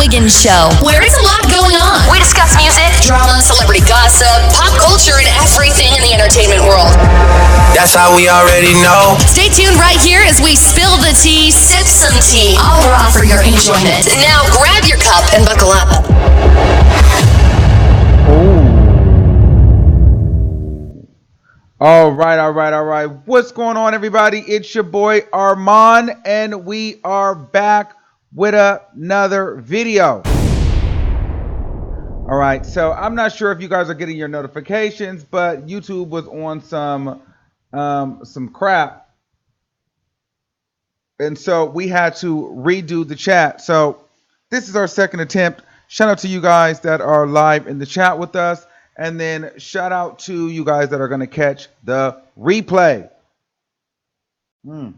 Wiggins Show, where it's a lot going on. We discuss music, drama, celebrity gossip, pop culture, and everything in the entertainment world. That's how we already know. Stay tuned right here as we spill the tea, sip some tea, all raw for your enjoyment. Now grab your cup and buckle up. All right. What's going on, everybody? It's your boy Armon, and we are back with another video. All right, so I'm not sure if you guys are getting your notifications, but YouTube was on some crap, and so we had to redo the chat. So this is our second attempt. Shout out to you guys that are live in the chat with us. And then shout out to you guys that are going to catch the replay. All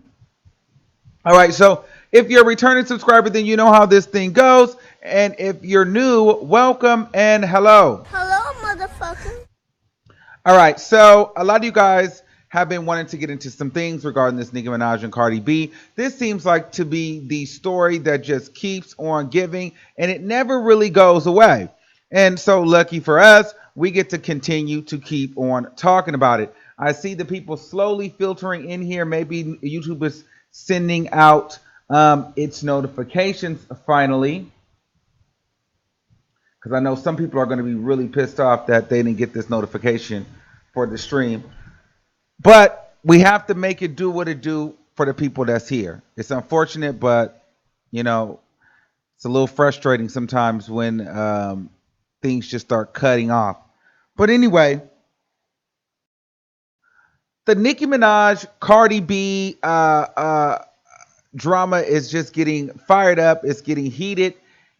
right, so if you're a returning subscriber, then you know how this thing goes. And if you're new, welcome and hello. Hello, motherfucker. All right, so a lot of you guys have been wanting to get into some things regarding this Nicki Minaj and Cardi B. This seems like to be the story that just keeps on giving, and it never really goes away. And so lucky for us, we get to continue to keep on talking about it. I see the people slowly filtering in here. Maybe YouTube is sending out its notifications finally. Because I know some people are going to be really pissed off that they didn't get this notification for the stream. But we have to make it do what it do for the people that's here. It's unfortunate, but, you know, it's a little frustrating sometimes when things just start cutting off. But anyway, the Nicki Minaj, Cardi B drama is just getting fired up. It's getting heated,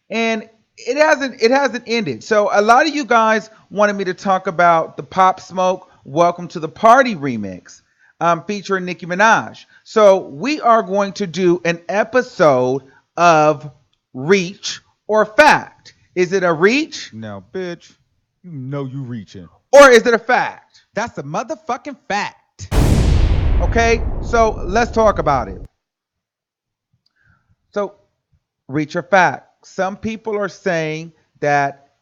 and it hasn't ended. So a lot of you guys wanted me to talk about the Pop Smoke "Welcome to the Party" remix featuring Nicki Minaj. So we are going to do an episode of Reach or Fact. Is it a reach? Now, bitch, you know you reaching. Or is it a fact? That's a motherfucking fact. Okay, so let's talk about it. So, reach or fact. Some people are saying that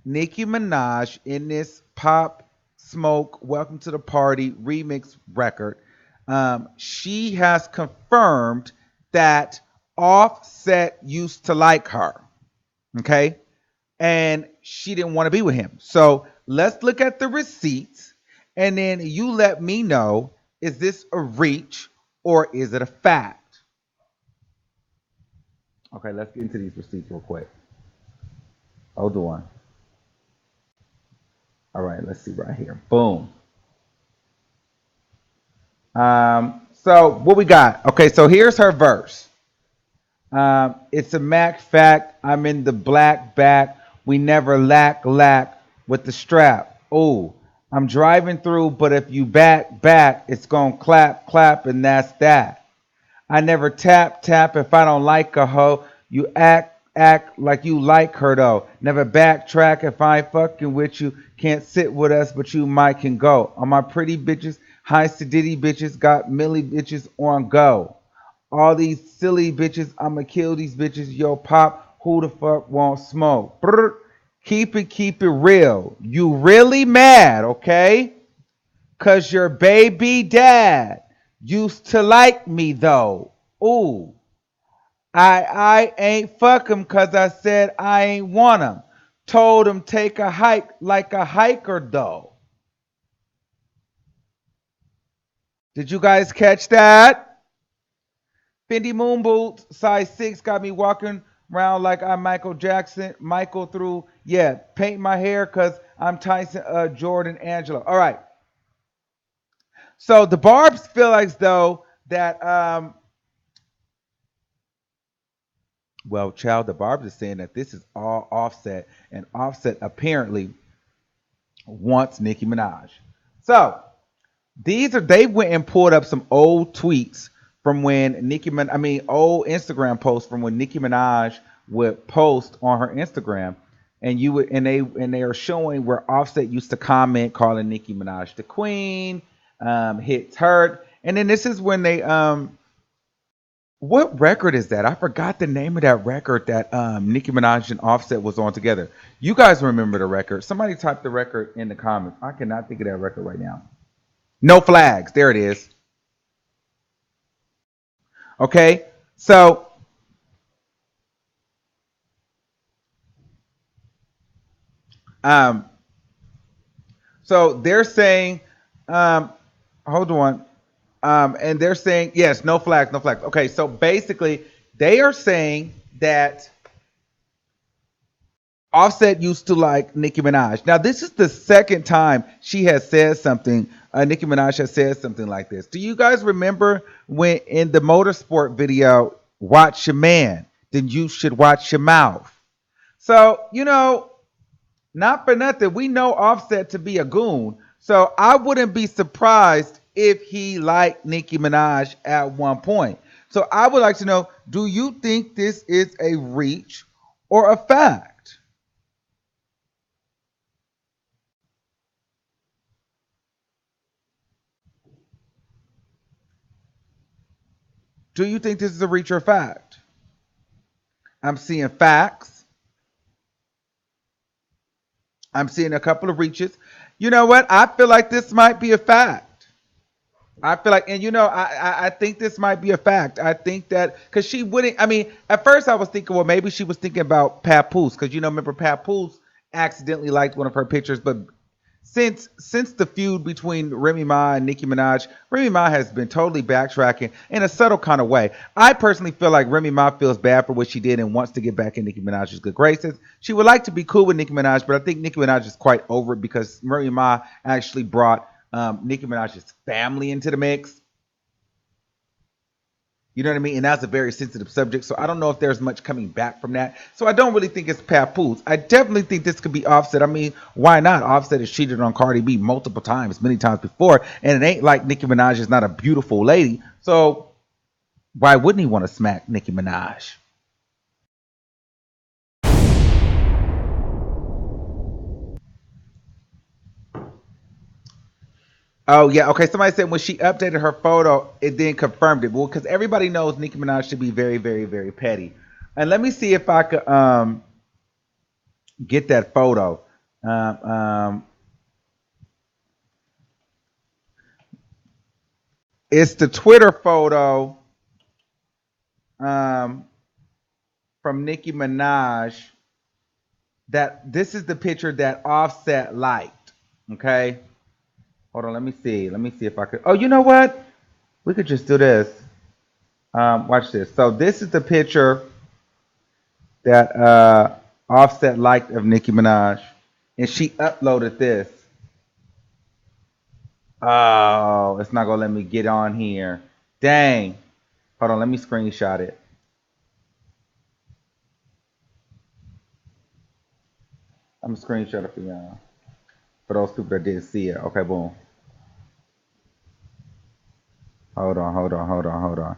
Nicki Minaj in this Pop Smoke "Welcome to the Party" remix record, she has confirmed that Offset used to like her. Okay? And she didn't want to be with him. So let's look at the receipts, and then you let me know, is this a reach or is it a fact? Okay, let's get into these receipts real quick. Hold on. All right, let's see right here. Boom. So what we got? Okay, so here's her verse. It's a Mac fact. I'm in the black back. We never lack with the strap. Oh, I'm driving through, but if you back, it's gonna clap, and that's that. I never tap if I don't like a hoe. You act like you like her though. Never backtrack if I ain't fucking with you. Can't sit with us, but you might can go. All my pretty bitches, high sedity bitches, got milli bitches on go. All these silly bitches, I'ma kill these bitches. Yo, Pop, who the fuck won't smoke? Brr. Keep it real. You really mad, okay? Cause your baby dad used to like me though. Ooh. I ain't fuck him cause I said I ain't want him. Told him take a hike like a hiker though. Did you guys catch that? Fendi Moon Boots, size 6, got me walking around like I'm Michael Jackson. Michael through, paint my hair because I'm Tyson, Jordan, Angela. All right. So the Barbs feel as though that, the Barbs is saying that this is all Offset, and Offset apparently wants Nicki Minaj. So they went and pulled up some old tweets from when old Instagram posts from when Nicki Minaj would post on her Instagram, and they are showing where Offset used to comment calling Nicki Minaj the queen, hits hurt, and then this is when they What record is that? I forgot the name of that record that Nicki Minaj and Offset was on together. You guys remember the record? Somebody type the record in the comments. I cannot think of that record right now. No Flags. There it is. Okay. So um so they're saying hold on. And they're saying yes, no flags, no flags. Okay, so basically they are saying that Offset used to like Nicki Minaj. Now, this is the second time she has said something. Nicki Minaj has said something like this. Do you guys remember when in the motorsport video, "Watch your man, then you should watch your mouth"? So not for nothing, we know Offset to be a goon. So I wouldn't be surprised if he liked Nicki Minaj at one point. So I would like to know: do you think this is a reach or a fact? Do you think this is a reach or fact? I'm seeing facts. I'm seeing a couple of reaches. You know what? I feel like this might be a fact. I feel like, and I think this might be a fact. I think that because she wouldn't. I mean, at first I was thinking, well, maybe she was thinking about Papoose because remember Papoose accidentally liked one of her pictures, but since the feud between Remy Ma and Nicki Minaj, Remy Ma has been totally backtracking in a subtle kind of way. I personally feel like Remy Ma feels bad for what she did and wants to get back in Nicki Minaj's good graces. She would like to be cool with Nicki Minaj, but I think Nicki Minaj is quite over it because Remy Ma actually brought Nicki Minaj's family into the mix. You know what I mean? And that's a very sensitive subject. So I don't know if there's much coming back from that. So I don't really think it's Papoose. I definitely think this could be Offset. I mean, why not? Offset has cheated on Cardi B multiple times, many times before. And it ain't like Nicki Minaj is not a beautiful lady. So why wouldn't he want to smack Nicki Minaj? Oh yeah, okay. Somebody said when she updated her photo, it then confirmed it. Well, because everybody knows Nicki Minaj should be very, very, very petty. And let me see if I could get that photo. Um, um, it's the Twitter photo um, from Nicki Minaj. That this is the picture that Offset liked. Okay, hold on. Let me see. Let me see if I could. Oh, you know what? We could just do this. Watch this. So this is the picture that Offset liked of Nicki Minaj, and she uploaded this. Oh, it's not gonna let me get on here. Dang. Hold on. Let me screenshot it. I'm gonna screenshot it for y'all. For those people that didn't see it. Okay, boom. Hold on.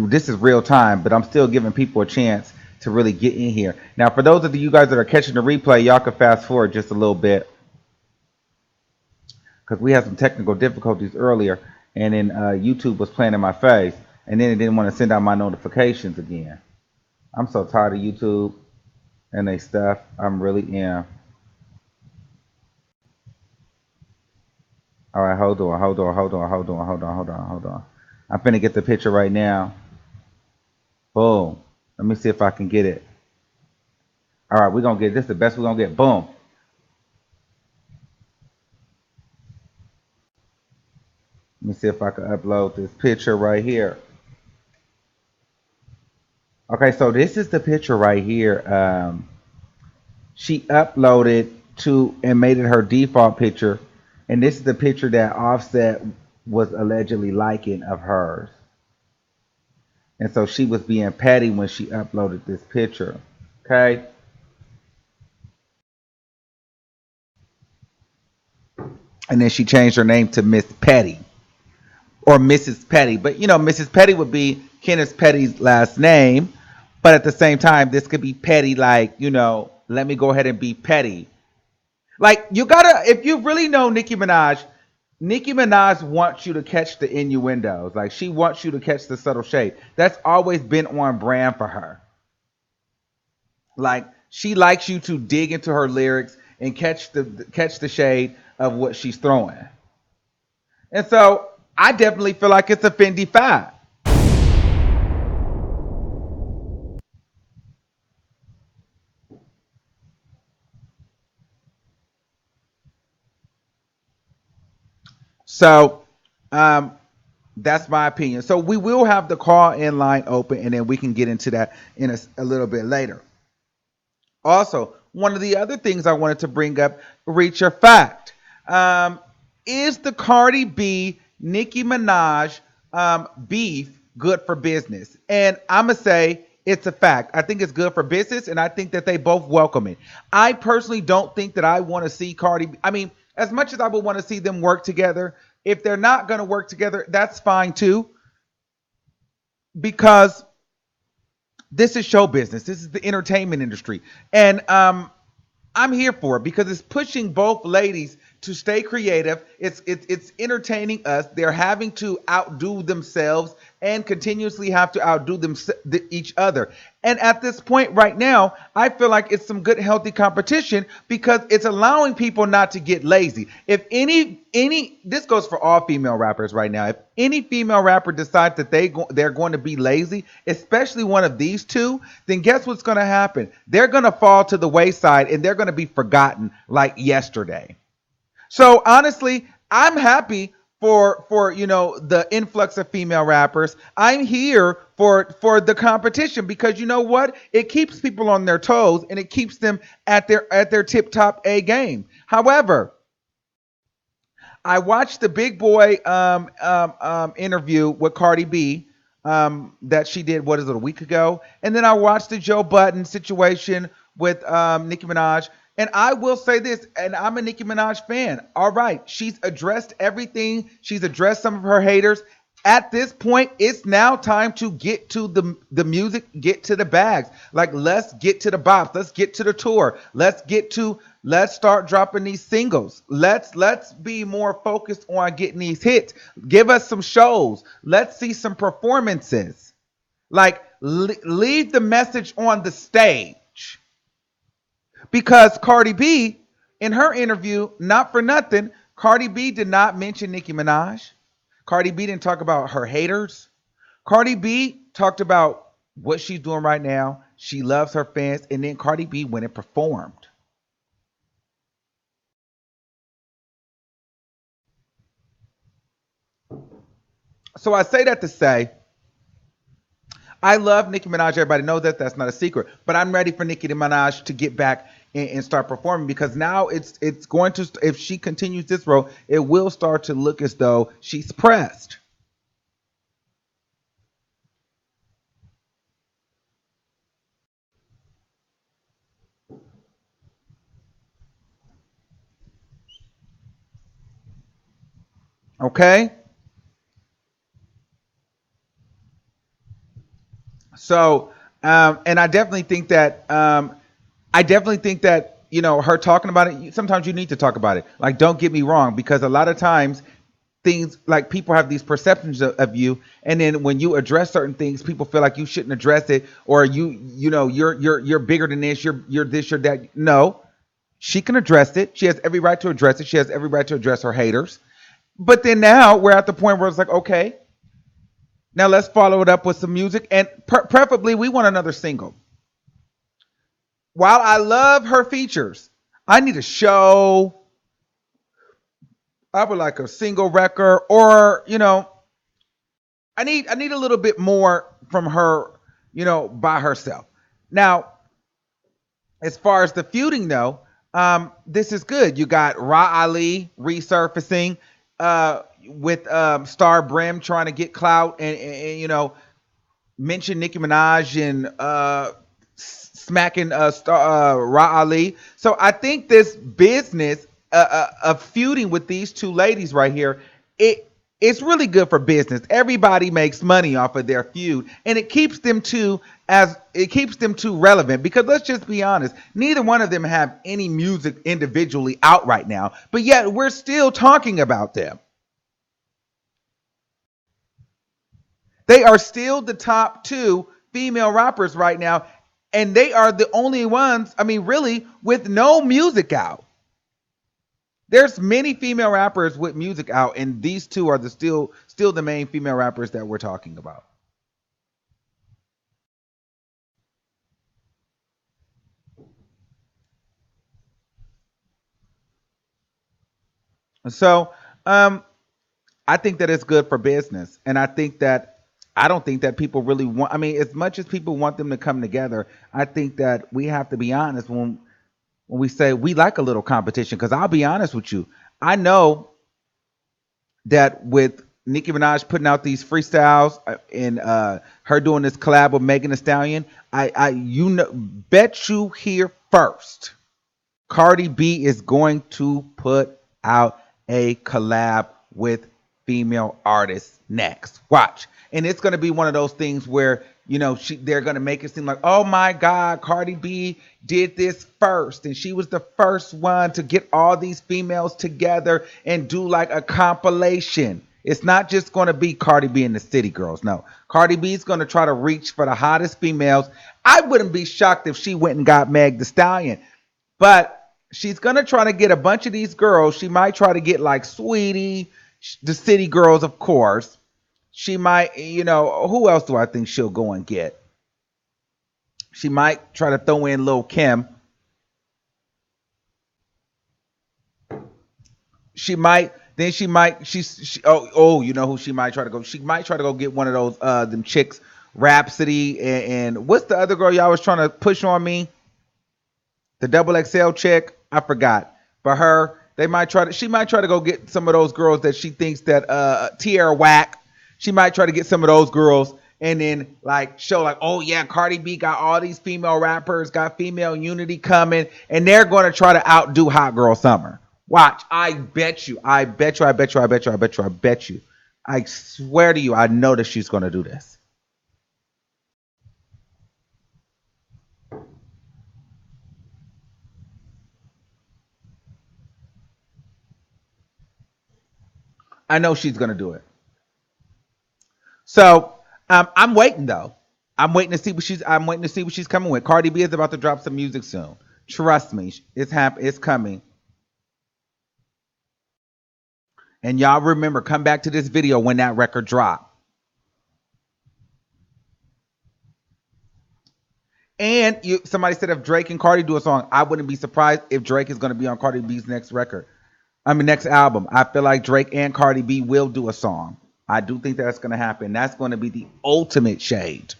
This is real time, but I'm still giving people a chance to really get in here. Now, for those of you guys that are catching the replay, y'all can fast forward just a little bit because we had some technical difficulties earlier, and then YouTube was playing in my face, and then it didn't want to send out my notifications again. I'm so tired of YouTube and they stuff. I'm really am. All right, hold on. I'm finna get the picture right now. Boom. Let me see if I can get it. All right, we're gonna get this the best we're gonna get. Boom. Let me see if I can upload this picture right here. Okay, so this is the picture right here. She uploaded to and made it her default picture, and this is the picture that Offset was allegedly liking of hers. And so she was being petty when she uploaded this picture. Okay. And then she changed her name to Miss Petty or Mrs. Petty. But Mrs. Petty would be Kenneth Petty's last name. But at the same time, this could be petty, like, let me go ahead and be petty. Like, you gotta, if you really know Nicki Minaj, Nicki Minaj wants you to catch the innuendos. Like she wants you to catch the subtle shade. That's always been on brand for her. Like she likes you to dig into her lyrics and catch the shade of what she's throwing. And so I definitely feel like it's a Fendi fact. So um, that's my opinion. So we will have the call in line open, and then we can get into that in a little bit later. Also, one of the other things I wanted to bring up, reach your fact. Um, is the Cardi B Nicki Minaj beef good for business? And I'm gonna say it's a fact. I think it's good for business, and I think that they both welcome it. I personally don't think that I want to see Cardi. I mean, as much as I would want to see them work together, if they're not gonna work together, that's fine too, because this is show business. This is the entertainment industry, and I'm here for it because it's pushing both ladies to stay creative. It's entertaining us. They're having to outdo themselves and continuously have to outdo each other. And at this point right now, I feel like it's some good healthy competition because it's allowing people not to get lazy. If any this goes for all female rappers right now. If any female rapper decides that they're going to be lazy, especially one of these two, then guess what's going to happen? They're going to fall to the wayside and they're going to be forgotten like yesterday. So honestly, I'm happy for the influx of female rappers. I'm here for the competition because you know what? It keeps people on their toes and it keeps them at their tip top A game. However, I watched the Big Boy interview with Cardi B that she did, what is it, a week ago? And then I watched the Joe Budden situation with Nicki Minaj. And I will say this, and I'm a Nicki Minaj fan. All right, she's addressed everything. She's addressed some of her haters. At this point, it's now time to get to the music, get to the bags. Like, let's get to the bops. Let's get to the tour. Let's start dropping these singles. Let's be more focused on getting these hits. Give us some shows. Let's see some performances. Like, leave the message on the stage. Because Cardi B, in her interview, not for nothing, Cardi B did not mention Nicki Minaj. Cardi B didn't talk about her haters. Cardi B talked about what she's doing right now. She loves her fans. And then Cardi B went and performed. So I say that to say, I love Nicki Minaj. Everybody knows that. That's not a secret. But I'm ready for Nicki Minaj to get back and start performing because now it's going to, if she continues this road, it will start to look as though she's pressed. Okay? So, and I definitely think that, her talking about it, sometimes you need to talk about it. Like, don't get me wrong, because a lot of times things like people have these perceptions of you, and then when you address certain things, people feel like you shouldn't address it, or you're bigger than this, you're this, you're that. No, she can address it. She has every right to address it. She has every right to address her haters. But then now we're at the point where it's like, okay, now let's follow it up with some music, and preferably we want another single. While I love her features, I need a show. I would like a single record, or I need a little bit more from her, by herself. Now, as far as the feuding though, this is good. You got Ra Ali resurfacing with Star Brim trying to get clout and mention Nicki Minaj and smacking Ra Ali. So I think this business of feuding with these two ladies right here, it's really good for business. Everybody makes money off of their feud, and it keeps them too relevant. Because let's just be honest, neither one of them have any music individually out right now, but yet we're still talking about them. They are still the top two female rappers right now, and they are the only ones, I mean, really, with no music out. There's many female rappers with music out, and these two are still the main female rappers that we're talking about. So, I think that it's good for business, and I don't think that people really want. I mean, as much as people want them to come together, I think that we have to be honest when we say we like a little competition. Because I'll be honest with you, I know that with Nicki Minaj putting out these freestyles and her doing this collab with Megan Thee Stallion, bet you here first, Cardi B is going to put out a collab with female artists next. Watch. And it's going to be one of those things where, they're going to make it seem like, oh my God, Cardi B did this first. And she was the first one to get all these females together and do like a compilation. It's not just going to be Cardi B and the City Girls. No, Cardi B is going to try to reach for the hottest females. I wouldn't be shocked if she went and got Meg Thee Stallion. But she's going to try to get a bunch of these girls. She might try to get like Sweetie, the City Girls, of course. She might, who else do I think she'll go and get? She might try to throw in Lil' Kim. She might, you know who she might try to go? She might try to go get one of those, them chicks, Rhapsody, and what's the other girl y'all was trying to push on me? The double XL chick, I forgot. But she might try to go get some of those girls that she thinks that Tierra Whack. She might try to get some of those girls and then like show like, oh yeah, Cardi B got all these female rappers, got female unity coming, and they're going to try to outdo Hot Girl Summer. Watch, I bet you. I swear to you, I know that she's going to do this. I know she's going to do it. So I'm waiting though. I'm waiting to see what she's coming with. Cardi B is about to drop some music soon. Trust me, it's coming. And y'all remember, come back to this video when that record dropped. And somebody said if Drake and Cardi do a song, I wouldn't be surprised if Drake is going to be on Cardi B's next next album. I feel like Drake and Cardi B will do a song. I do think that's going to happen. That's going to be the ultimate shade.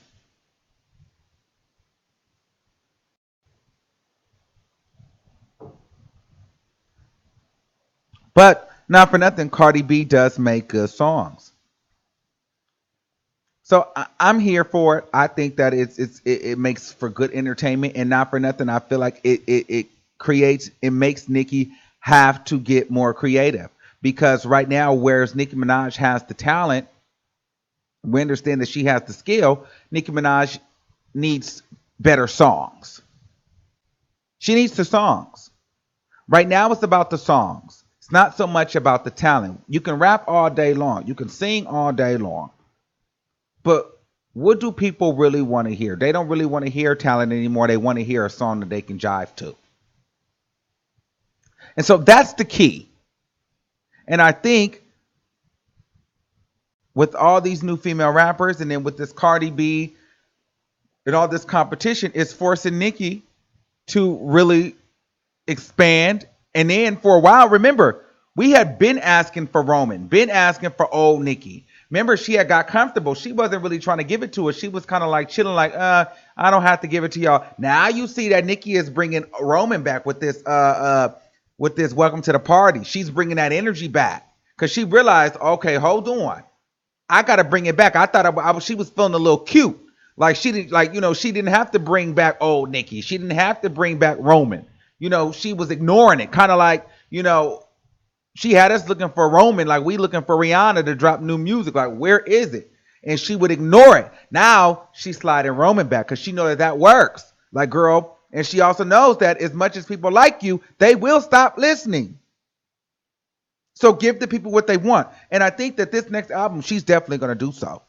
But not for nothing, Cardi B does make good songs. So I'm here for it. I think that it makes for good entertainment, and not for nothing, I feel like it makes Nicki have to get more creative. Because right now, whereas Nicki Minaj has the talent, we understand that she has the skill, Nicki Minaj needs better songs. She needs the songs. Right now, it's about the songs. It's not so much about the talent. You can rap all day long. You can sing all day long. But what do people really want to hear? They don't really want to hear talent anymore. They want to hear a song that they can jive to. And so that's the key. And I think with all these new female rappers and then with this Cardi B and all this competition, it's forcing Nicki to really expand. And then for a while, remember, we had been asking for Roman, been asking for old Nicki. Remember, she had got comfortable. She wasn't really trying to give it to us. She was kind of like chilling, like, I don't have to give it to y'all. Now you see that Nicki is bringing Roman back with this welcome to the party. She's bringing that energy back because she realized, okay, hold on, I got to bring it back. I thought she was feeling a little cute. Like she didn't have to bring back old Nicki. She didn't have to bring back Roman. She was ignoring it. Kind of like, she had us looking for Roman, like we looking for Rihanna to drop new music. Like, where is it? And she would ignore it. Now she's sliding Roman back because she knows that works. Like, girl, and she also knows that as much as people like you, they will stop listening. So give the people what they want. And I think that this next album, she's definitely going to do so.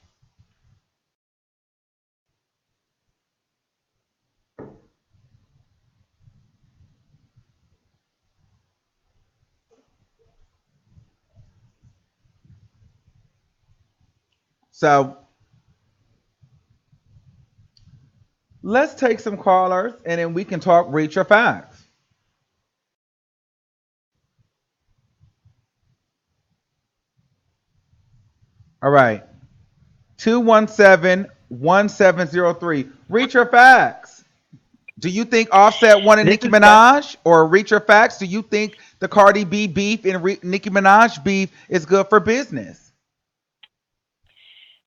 So let's take some callers and then we can talk reach your facts. All right. 217-1703. Reach your facts. Do you think Offset wanted This Nicki is def- Minaj? Or reach your facts? Do you think the Cardi B beef and Nicki Minaj beef is good for business?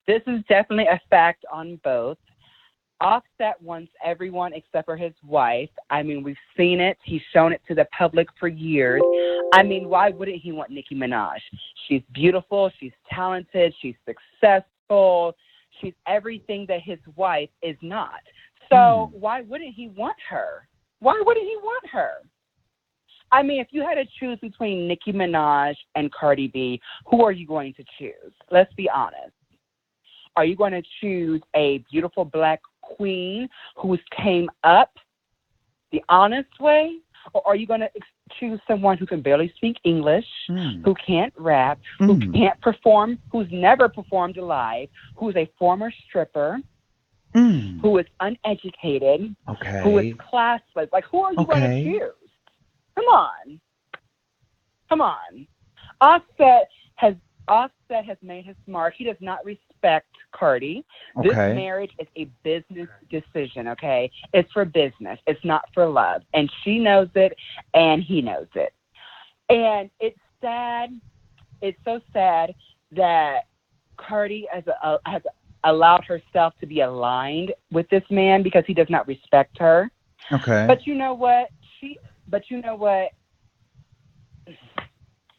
this is definitely a fact on both. Offset wants everyone except for his wife. I mean, we've seen it. He's shown it to the public for years. I mean, why wouldn't he want Nicki Minaj? She's beautiful. She's talented. She's successful. She's everything that his wife is not. So why wouldn't he want her? Why wouldn't he want her? I mean, if you had to choose between Nicki Minaj and Cardi B, who are you going to choose? Let's be honest. Are you going to choose a beautiful black queen who's came up the honest way? Or are you going to choose someone who can barely speak English, who can't rap, who can't perform, who's never performed live, who's a former stripper, who is uneducated, who is classless? Like, who are you going to choose? Come on. Come on. Offset has made his mark. He does not respect Cardi. This marriage is a business decision, okay? It's for business. It's not for love. And she knows it, and he knows it. And it's sad. It's so sad that Cardi has allowed herself to be aligned with this man because he does not respect her. Okay. But you know what?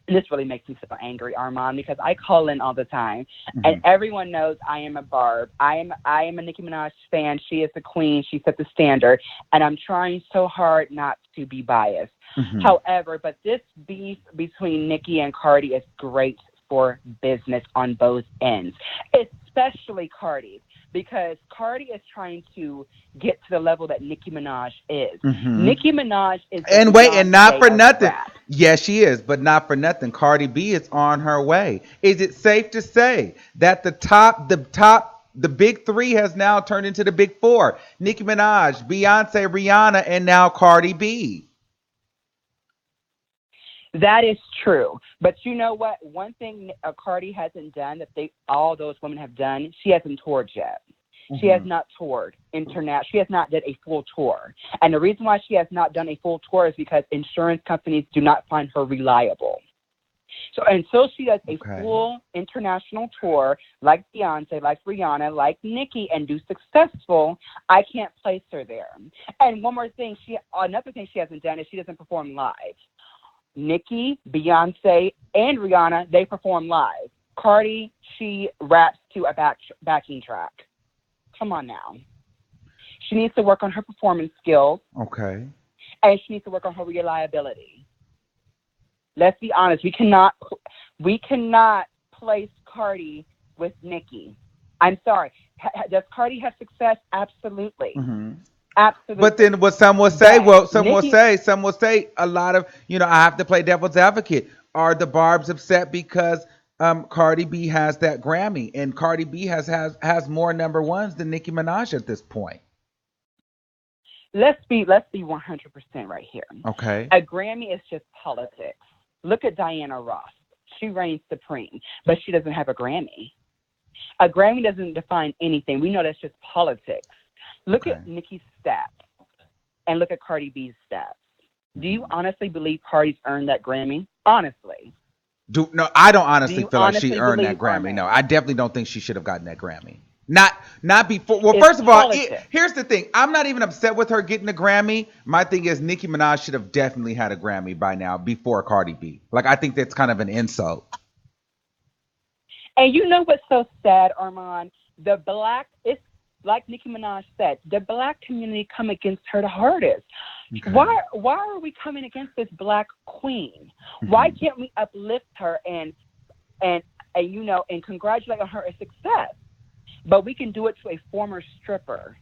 This really makes me so angry, Armon, because I call in all the time, and everyone knows I am a Barb. I am a Nicki Minaj fan. She is the queen. She set the standard, and I'm trying so hard not to be biased. However, but this beef between Nicki and Cardi is great for business on both ends, especially Cardi, because Cardi is trying to get to the level that Nicki Minaj is. Nicki Minaj is and wait, and not for nothing. Rap. Yes, she is, but not for nothing. Cardi B is on her way. Is it safe to say that the big three has now turned into the big four? Nicki Minaj, Beyonce, Rihanna, and now Cardi B. That is true. But you know what? One thing Cardi hasn't done that all those women have done, she hasn't toured yet. She has not toured international. She has not done a full tour. And the reason why she has not done a full tour is because insurance companies do not find her reliable. So until she does a full international tour, like Beyonce, like Rihanna, like Nicki, and do successful, I can't place her there. And one more thing, another thing she hasn't done is she doesn't perform live. Nicki, Beyonce, and Rihanna, they perform live. Cardi, she raps to a backing track. Come on now. She needs to work on her performance skills. Okay. And she needs to work on her reliability. Let's be honest. We cannot place Cardi with Nicki. I'm sorry. Does Cardi have success? Absolutely. Absolutely. But then what some will say, some will say a lot of, I have to play devil's advocate. Are the Barbs upset because Cardi B has that Grammy, and Cardi B has more number ones than Nicki Minaj at this point? Let's be 100% right here. Okay. A Grammy is just politics. Look at Diana Ross. She reigns supreme, but she doesn't have a Grammy. A Grammy doesn't define anything. We know that's just politics. Look at Nicki's stats and look at Cardi B's stats. Do you honestly believe Cardi's earned that Grammy? Honestly. No, I don't honestly feel like she earned that Grammy. No, I definitely don't think she should have gotten that Grammy. Not before. Well, first of all, here's the thing. I'm not even upset with her getting a Grammy. My thing is Nicki Minaj should have definitely had a Grammy by now before Cardi B. Like, I think that's kind of an insult. And you know what's so sad, Armon? It's like Nicki Minaj said, the black community come against her the hardest. Okay. Why are we coming against this black queen? Why can't we uplift her and congratulate on her success? But we can do it to a former stripper.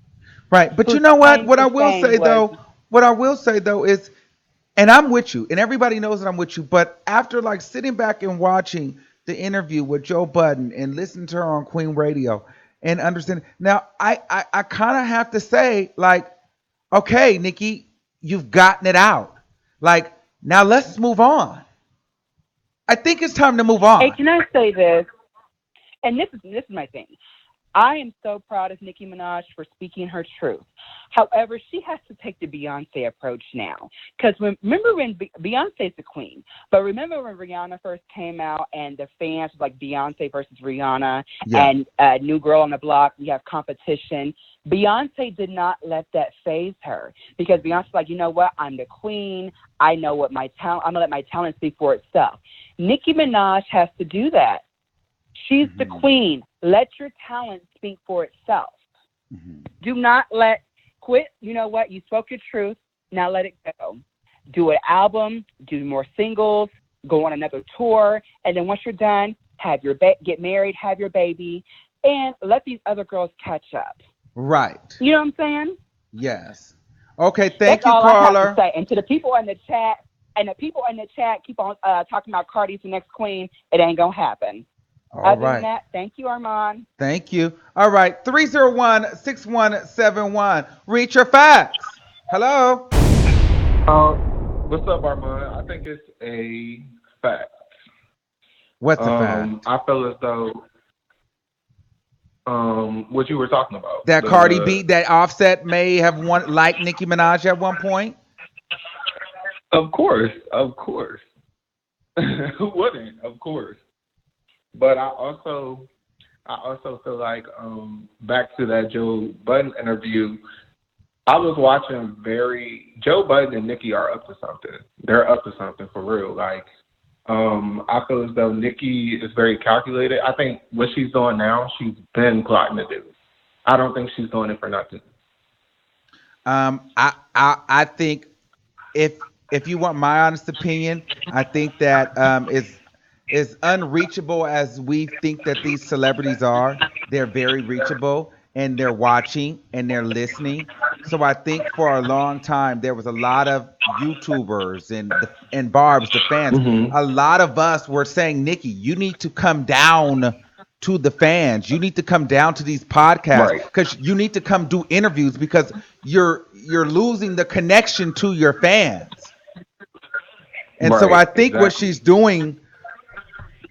Right. But you know what? What I will say though is, and I'm with you, and everybody knows that I'm with you, but after like sitting back and watching the interview with Joe Budden and listen to her on Queen Radio and understand. Now, I kind of have to say, like, okay, Nikki, you've gotten it out. Like, now let's move on. I think it's time to move Hey, on. can I say this? And this is my thing. I am so proud of Nicki Minaj for speaking her truth. However, she has to take the Beyonce approach now. Because remember when Beyonce's the queen, but remember when Rihanna first came out and the fans was like Beyonce versus Rihanna Yeah. and New Girl on the Block, we have competition. Beyonce did not let that phase her because Beyonce's like, you know what? I'm the queen. I know what my talent. I'm gonna let my talent speak for itself. Nicki Minaj has to do that. She's the queen. Let your talent speak for itself. Do not quit. You know what? You spoke your truth. Now let it go. Do an album, do more singles, go on another tour, and then once you're done, get married, have your baby, and let these other girls catch up. Right. You know what I'm saying? Yes. Okay. That's Thank you, all I have to caller. say. And to the people in the chat, keep on talking about Cardi's the next queen. It ain't gonna happen. All Other than right. that, thank you, Armon. Thank you. All right. 301-6171. Reach your facts. Hello. What's up, Armon? I think it's a fact. What's a fact? I feel as though what you were talking about. That Cardi beat that Offset may have won like Nicki Minaj at one point. Of course. Who wouldn't? Of course. But I also feel like back to that Joe Budden interview, I was watching Joe Budden and Nicki are up to something. They're up to something for real. Like I feel as though Nicki is very calculated. I think what she's doing now, she's been plotting to do. I don't think she's doing it for nothing. I think if you want my honest opinion, I think that as unreachable as we think that these celebrities are, they're very reachable and they're watching and they're listening. So I think for a long time there was a lot of YouTubers and Barb's the fans. Mm-hmm. A lot of us were saying, Nikki, you need to come down to the fans. You need to come down to these podcasts Right. because you need to come do interviews because you're losing the connection to your fans. And so Right. I think what Exactly. she's doing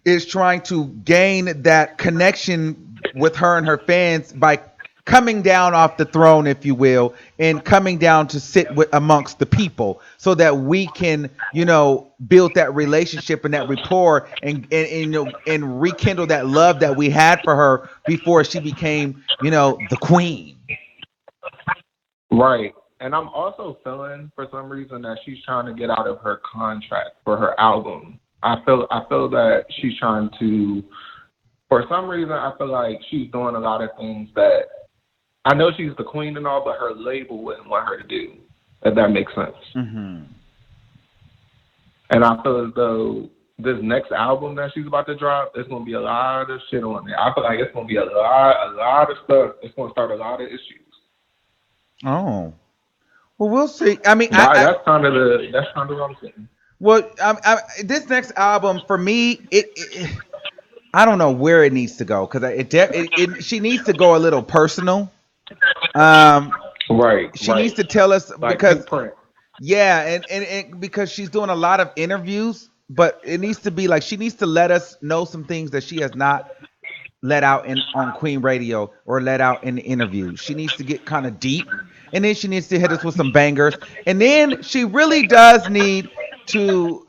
is trying to gain that connection with her and her fans by coming down off the throne, if you will, and coming down to sit amongst the people so that we can, build that relationship and that rapport and rekindle that love that we had for her before she became, the queen. Right. And I'm also feeling for some reason that she's trying to get out of her contract for her album. I feel that she's trying to, for some reason, I feel like she's doing a lot of things that I know she's the queen and all, but her label wouldn't want her to do, if that makes sense. Mm-hmm. And I feel as though this next album that she's about to drop, there's going to be a lot of shit on it. I feel like it's going to be a lot of stuff. It's going to start a lot of issues. Oh, well, we'll see. I mean, That's kind of what I'm saying. Well, this next album for me, I don't know where it needs to go because she needs to go a little personal. Right. She needs to tell us Like because Print. yeah, and because she's doing a lot of interviews, but it needs to be like she needs to let us know some things that she has not let out on Queen Radio or let out in the interviews. She needs to get kind of deep, and then she needs to hit us with some bangers, and then she really does need to.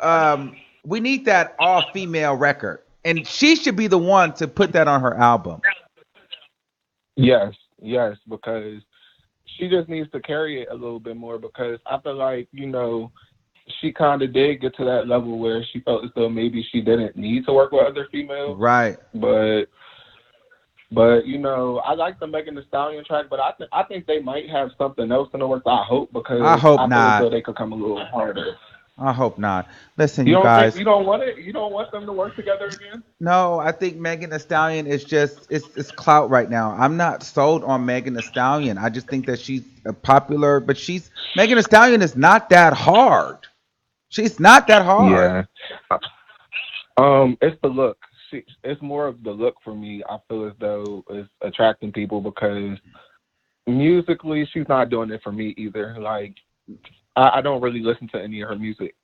We need that all-female record, and she should be the one to put that on her album. Yes, because she just needs to carry it a little bit more because I feel like, she kind of did get to that level where she felt as though maybe she didn't need to work with other females. Right. But I like the Megan Thee Stallion track, but I think they might have something else in the works. I hope because I hope I feel not. as though they could come a little harder. I hope not. Listen, You you don't guys. think you don't want it? You don't want them to work together again? No, I think Megan Thee Stallion is just it's clout right now. I'm not sold on Megan Thee Stallion. I just think that she's popular, but Megan Thee Stallion is not that hard. She's not that hard. Yeah. It's the look. it's more of the look for me. I feel as though it's attracting people because musically, she's not doing it for me either. Like, I don't really listen to any of her music.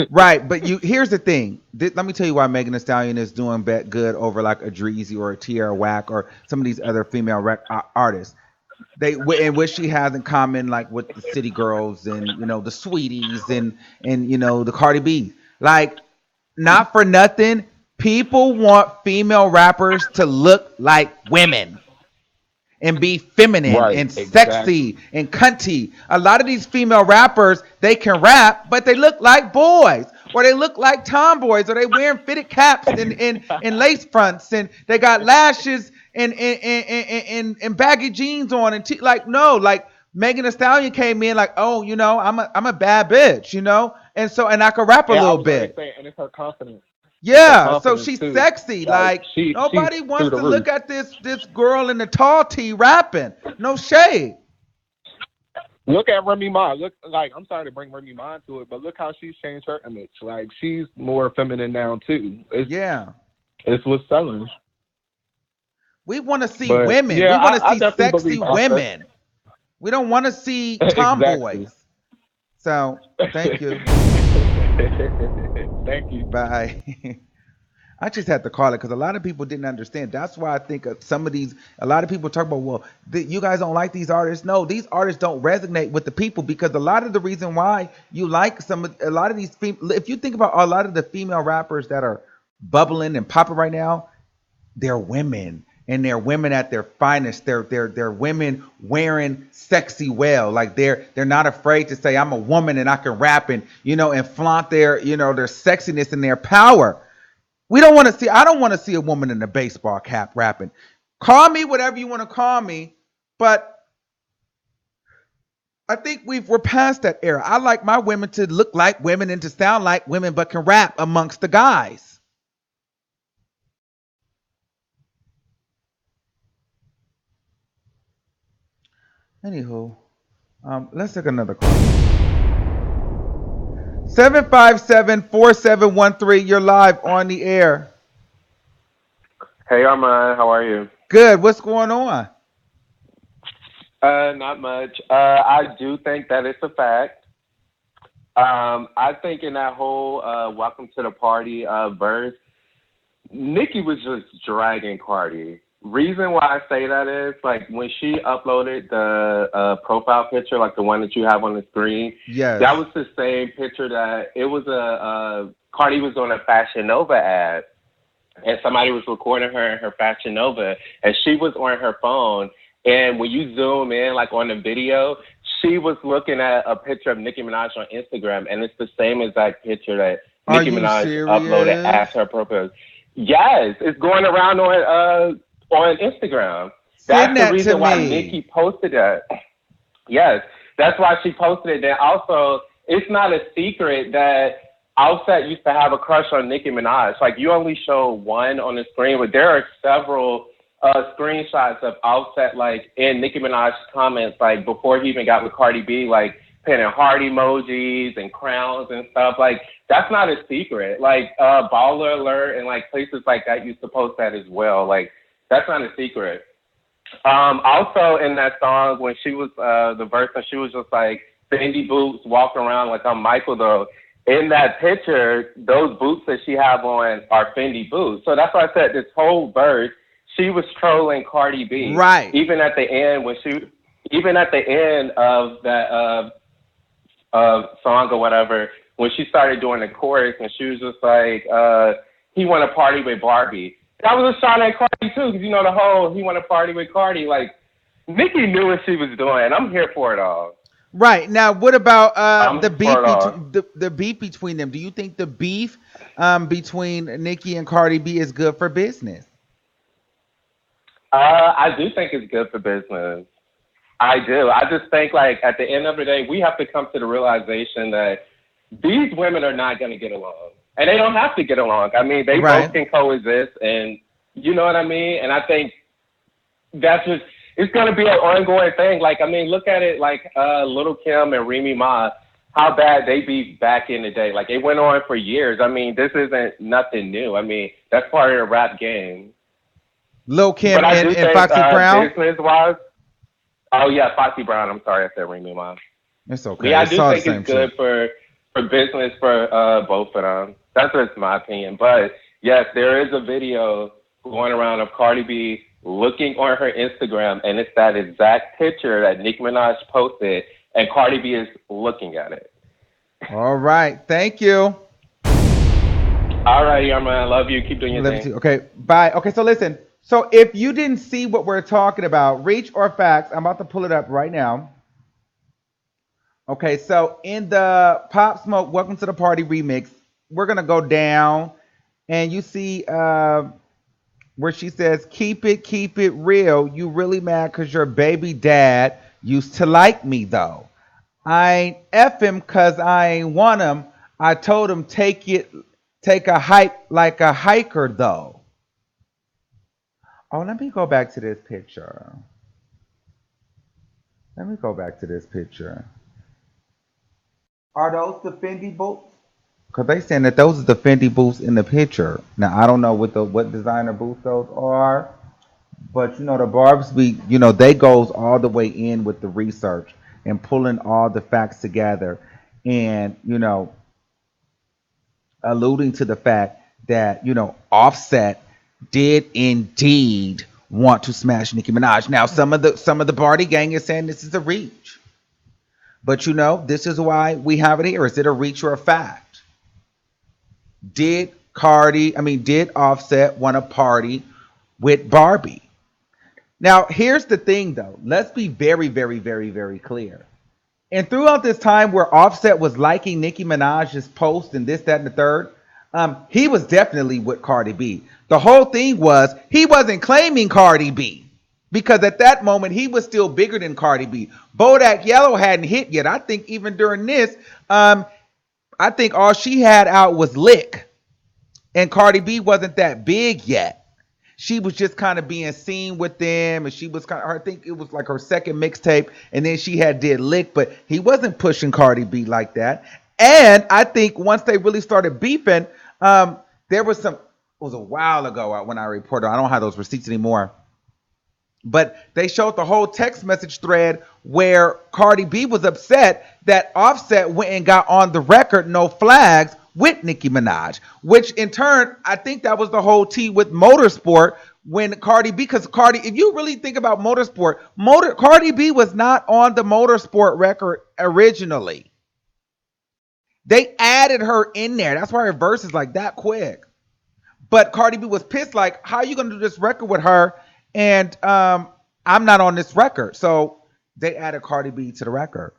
Right, but here's the thing. Let me tell you why Megan Thee Stallion is doing good over like a Dreezy or a Tierra Whack or some of these other female artists. And what she has in common, like with the City Girls and the Sweeties and the Cardi B. Like, not for nothing, people want female rappers to look like women and be feminine Right, and exactly. sexy and cunty. A lot of these female rappers, they can rap, but they look like boys, or they look like tomboys, or they wearing fitted caps and lace fronts, and they got lashes and baggy jeans on, and like, no, like Megan Thee Stallion came in like, oh, I'm a bad bitch, and I can rap a And I little was going to bit. say, and it's her confidence. It's her Yeah, so confidence she's too. sexy. Like Like, she's nobody through wants the to roof. look at this girl in the tall tee rapping. No shade. Look at Remy Ma. Look, like, I'm sorry to bring Remy Ma into it, but look how she's changed her image. Like, she's more feminine now too. It's what's selling. We want to see But women. yeah, We want to I see definitely sexy believe Offset. women. We don't want to see Exactly. tomboys. So, thank you. Thank you. Bye. I just had to call it because a lot of people didn't understand. That's why I think a lot of people talk about, well, you guys don't like these artists. No, these artists don't resonate with the people because a lot of the reason why you like a lot of these, if you think about a lot of the female rappers that are bubbling and popping right now, they're women. And they're women at their finest. They're women wearing sexy well. Like they're not afraid to say I'm a woman and I can rap and flaunt their their sexiness and their power. I don't want to see a woman in a baseball cap rapping. Call me whatever you want to call me, but I think we're past that era. I like my women to look like women and to sound like women, but can rap amongst the guys. Anywho, let's take another call. 757-4713. You're live on the air. Hey, Armon, how are you? Good. What's going on? Not much. I do think that it's a fact. I think in that whole "Welcome to the Party" verse, Nicki was just dragging Cardi. Reason why I say that is like when she uploaded the profile picture, like the one that you have on the screen. Yes. That was the same picture that it was Cardi was on a Fashion Nova ad, and somebody was recording her in her Fashion Nova, and she was on her phone. And when you zoom in, like on the video, she was looking at a picture of Nicki Minaj on Instagram, and it's the same exact picture that Nicki Minaj uploaded as her profile. Yes, it's going around on Instagram. That's the reason why Nicki posted that. Yes, that's why she posted it. Then also, it's not a secret that Offset used to have a crush on Nicki Minaj. Like, you only show one on the screen, but there are several screenshots of Offset, like, in Nicki Minaj's comments, like, before he even got with Cardi B, like, pinning heart emojis and crowns and stuff. Like, that's not a secret. Like, Baller Alert and, like, places like that used to post that as well. Like, that's not a secret. Also in that song, when she was, the verse, and she was just, like, Fendi boots, walking around like I'm Michael, though. In that picture, those boots that she have on are Fendi boots. So that's why I said this whole verse, she was trolling Cardi B. Right. Even at the end of that song or whatever, when she started doing the chorus and she was just like, he want to party with Barbie. That was a shot at Cardi too, because the whole he want to party with Cardi. Like, Nicki knew what she was doing, and I'm here for it all. Right. Now, what about the beef between them? Do you think the beef between Nicki and Cardi B is good for business? I do think it's good for business. I do. I just think, like, at the end of the day, we have to come to the realization that these women are not going to get along. And they don't have to get along. I mean, they both can coexist, and you know what I mean? And I think that's just, it's going to be an ongoing thing. Like, I mean, look at it like Little Kim and Remy Ma. how bad they be back in the day. Like, it went on for years. I mean, this isn't nothing new. I mean, that's part of the rap game. Lil Kim But I do and think Foxy Brown. business-wise, oh, yeah, Foxy Brown. I'm sorry, I said Remy Ma. It's But okay. yeah, I It's do all the think same it's good shit. for business for both of them. That's just my opinion. But yes, there is a video going around of Cardi B looking on her Instagram, and it's that exact picture that Nicki Minaj posted, and Cardi B is looking at it. All right. Thank you. All right, Armon, I love you. Keep doing your Love you thing. too. Okay. Bye. Okay. So listen. So if you didn't see what we're talking about, reach or facts, I'm about to pull it up right now. Okay. So in the Pop Smoke Welcome to the Party remix, we're gonna go down, and you see where she says, keep it real. You really mad because your baby dad used to like me, though. I ain't F him because I ain't want him. I told him take a hike like a hiker, though. Oh, let me go back to this picture. Let me go back to this picture. Are those the Fendi boots? Because they saying that those are the Fendi boots in the picture. Now, I don't know what designer boots those are. But the Barbs they goes all the way in with the research and pulling all the facts together and alluding to the fact that Offset did indeed want to smash Nicki Minaj. Now some of the Barty gang is saying this is a reach. But this is why we have it here. Is it a reach or a fact? Did Offset want to party with Barbie? Now, here's the thing, though. Let's be very, very, very, very clear. And throughout this time where Offset was liking Nicki Minaj's post and this, that, and the third, he was definitely with Cardi B. The whole thing was he wasn't claiming Cardi B because at that moment he was still bigger than Cardi B. Bodak Yellow hadn't hit yet. I think even during this, I think all she had out was Lick, and Cardi B wasn't that big yet. She was just kind of being seen with them, and she was I think it was like her second mixtape, and then she had did Lick, but he wasn't pushing Cardi B like that. And I think once they really started beefing, there was it was a while ago when I reported, I don't have those receipts anymore, but they showed the whole text message thread where Cardi B was upset that Offset went and got on the record, no flags, with Nicki Minaj, which in turn, I think that was the whole tea with Motorsport when Cardi B, because Cardi, if you really think about Motorsport, Cardi B was not on the Motorsport record originally. They added her in there. That's why her verse is like that quick. But Cardi B was pissed, like, how are you going to do this record with her? And I'm not on this record. So they added Cardi B to the record.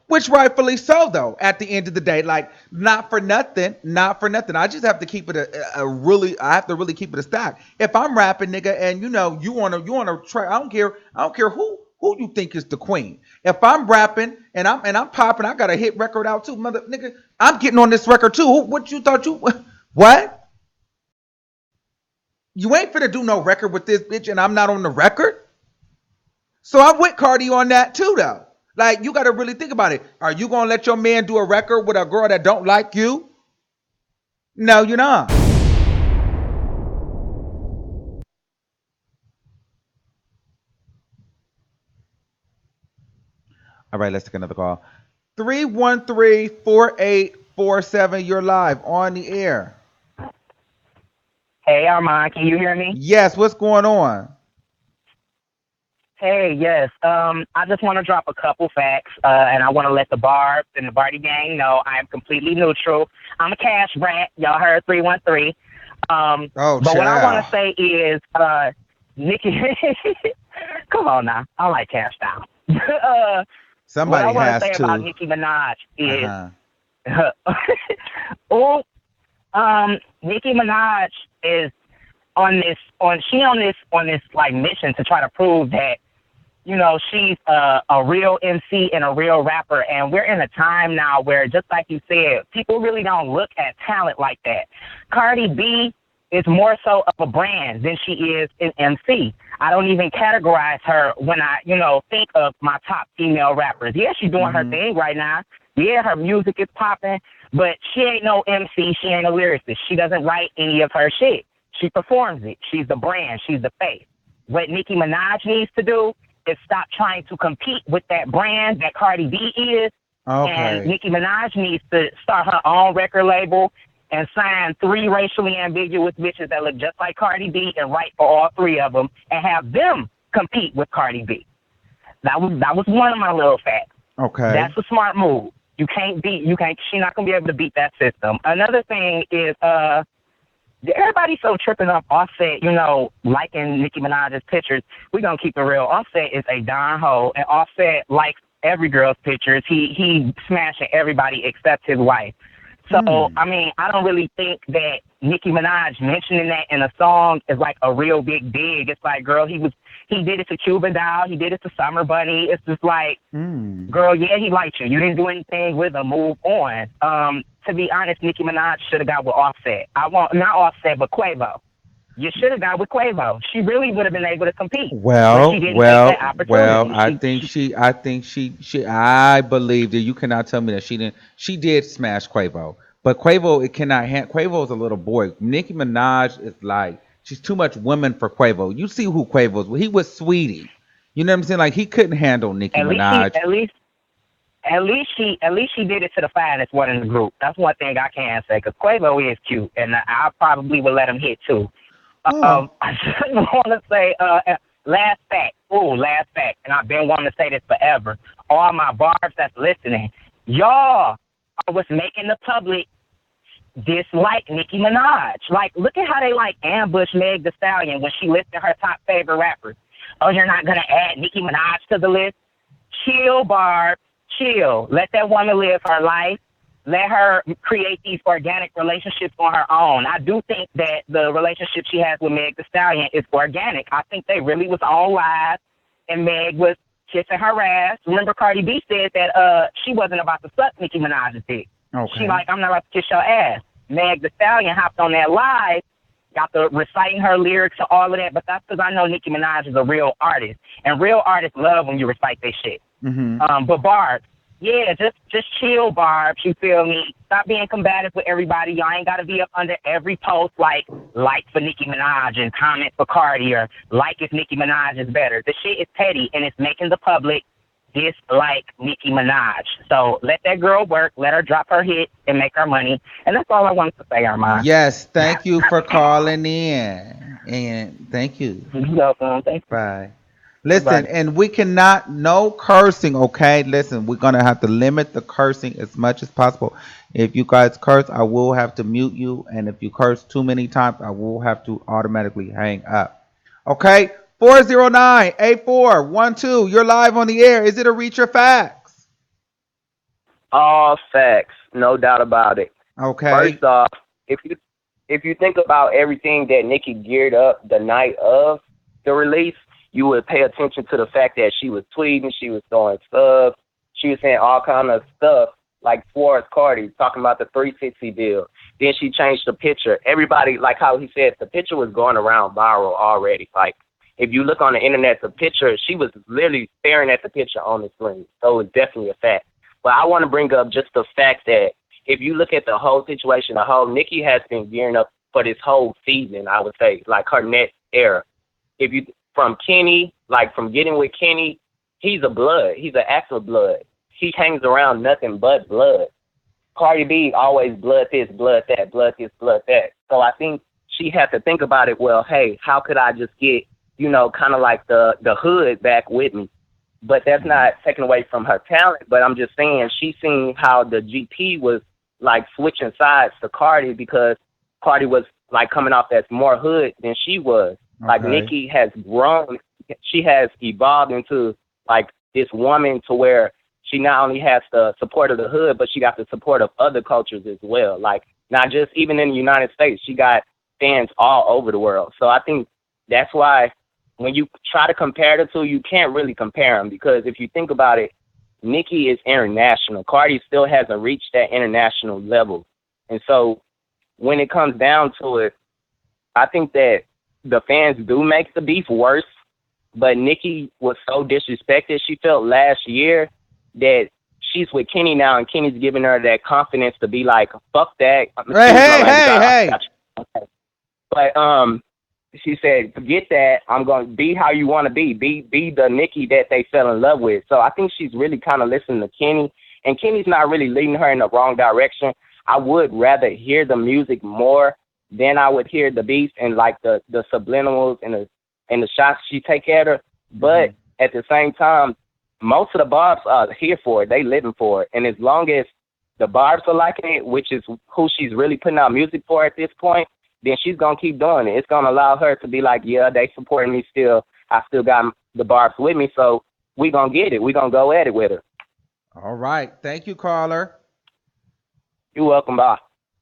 Which rightfully so, though, at the end of the day, like, not for nothing. I just have to keep it I have to really keep it a stack. If I'm rapping, nigga, and you wanna try, I don't care who you think is the queen. If I'm rapping and I'm popping, I got a hit record out too, mother nigga. I'm getting on this record too. What you thought you what? You ain't finna do no record with this bitch and I'm not on the record. So I'm with Cardi on that too, though. Like, you got to really think about it. Are you going to let your man do a record with a girl that don't like you? No, you're not. All right, let's take another call. 313-4847. You're live on the air. Hey, Armon, can you hear me? Yes, what's going on? Hey, yes. I just want to drop a couple facts, and I want to let the Barbs and the Barty gang know I am completely neutral. I'm a cash rat. Y'all heard 313. But what I want to say is, Nicki, come on now. I like cash down. Somebody what I has want to say to. about Nicki Minaj is, Nicki Minaj is on this like mission to try to prove that she's a real MC and a real rapper, and we're in a time now where, just like you said, people really don't look at talent like that. Cardi B is more so of a brand than she is an MC. I don't even categorize her when I, think of my top female rappers. Yeah, she's doing her thing right now. Yeah, her music is popping, but she ain't no MC. She ain't a lyricist. She doesn't write any of her shit. She performs it. She's the brand. She's the face. What Nicki Minaj needs to do is stop trying to compete with that brand that Cardi B is. Okay. And Nicki Minaj needs to start her own record label and sign 3 racially ambiguous bitches that look just like Cardi B and write for all 3 of them and have them compete with Cardi B. That was one of my little facts. Okay. That's a smart move. She's not gonna be able to beat that system. Another thing is everybody's so tripping up Offset, liking Nicki Minaj's pictures. We're gonna keep it real. Offset is a darn hoe, and Offset likes every girl's pictures. He smashing everybody except his wife. So, I mean, I don't really think that Nicki Minaj mentioning that in a song is like a real big dig. It's like, girl, he did it to Cuban Doll. He did it to Summer Bunny. It's just like, girl, yeah, he liked you. You didn't do anything with him. Move on. To be honest, Nicki Minaj should have got with Offset. Not Offset, but Quavo. You should have got with Quavo. She really would have been able to compete. But she didn't take that opportunity. I believe that you cannot tell me that she didn't. She did smash Quavo, but Quavo, it cannot. Quavo's a little boy. Nicki Minaj is like, she's too much woman for Quavo. You see who Quavo's? He was Sweetie. You know what I'm saying? Like, he couldn't handle Nicki Minaj. At least she did it to the finest one in the group. That's one thing I can say, because Quavo is cute, and I probably would let him hit too. I just want to say, last fact, and I've been wanting to say this forever. All my barbs that's listening, y'all are what's making the public dislike Nicki Minaj. Like, look at how they ambush Meg Thee Stallion when she listed her top favorite rappers. Oh, you're not gonna add Nicki Minaj to the list? Chill, Barb. Chill. Let that woman live her life. Let her create these organic relationships on her own. I do think that the relationship she has with Meg Thee Stallion is organic. I think they really was on live, and Meg was kissing her ass. Remember, Cardi B said that she wasn't about to suck Nicki Minaj's dick. Okay. She I'm not about to kiss your ass. Meg Thee Stallion hopped on that live, got to reciting her lyrics and all of that, but that's because I know Nicki Minaj is a real artist, and real artists love when you recite their shit. But Barb, yeah, just chill, Barb. You feel me? Stop being combative with everybody. Y'all ain't got to be up under every post like for Nicki Minaj and comment for Cardi or like if Nicki Minaj is better. The shit is petty, and it's making the public dislike Nicki Minaj. So let that girl work. Let her drop her hit and make her money. And that's all I wanted to say, Armon. Yes, thank you for calling in. And thank you. You're welcome. Thank you. Bye. Listen, and we cannot, no cursing, okay? Listen, we're going to have to limit the cursing as much as possible. If you guys curse, I will have to mute you. And if you curse too many times, I will have to automatically hang up. Okay? 409-8412. You're live on the air. Is it a Reach or Facts? All facts. No doubt about it. Okay. First off, if you think about everything that Nicki geared up the night of the release, you would pay attention to the fact that she was tweeting, she was throwing stuff, she was saying all kind of stuff, like Forrest Cardi, talking about the 360 deal. Then she changed the picture. Everybody, like how he said, the picture was going around viral already. Like, if you look on the internet, the picture, she was literally staring at the picture on the screen. So it's definitely a fact. But I want to bring up just the fact that if you look at the whole situation, the whole Nicki has been gearing up for this whole season, I would say, like her next era. If you from Kenny, like from getting with Kenny, he's a blood. He's an actual blood. He hangs around nothing but blood. Cardi B always blood this, blood that, blood this, blood that. So I think she had to think about it, well, hey, how could I just get, kind of like the hood back with me? But that's not taken away from her talent. But I'm just saying, she seen how the GP was like switching sides to Cardi because Cardi was like coming off as more hood than she was. Like Nicki has grown, she has evolved into like this woman to where she not only has the support of the hood, but she got the support of other cultures as well. Like not just even in the United States, she got fans all over the world. So I think that's why when you try to compare the two, you can't really compare them because if you think about it, Nicki is international. Cardi still hasn't reached that international level. And so when it comes down to it, I think that the fans do make the beef worse, but Nicki was so disrespected. She felt last year that she's with Kenny now, and Kenny's giving her that confidence to be like, fuck that. Hey. Okay. But she said, forget that. I'm going to be how you want to be. Be the Nicki that they fell in love with. So I think she's really kind of listening to Kenny, and Kenny's not really leading her in the wrong direction. I would rather hear the music more than I would hear the beats and like the subliminals and the shots she take at her. But at the same time, most of the Barbs are here for it. They living for it. And as long as the Barbs are liking it, which is who she's really putting out music for at this point, then she's going to keep doing it. It's going to allow her to be like, yeah, they supporting me still. I still got the Barbs with me, so we going to get it. We going to go at it with her. All right. Thank you, caller. You're welcome. Bye.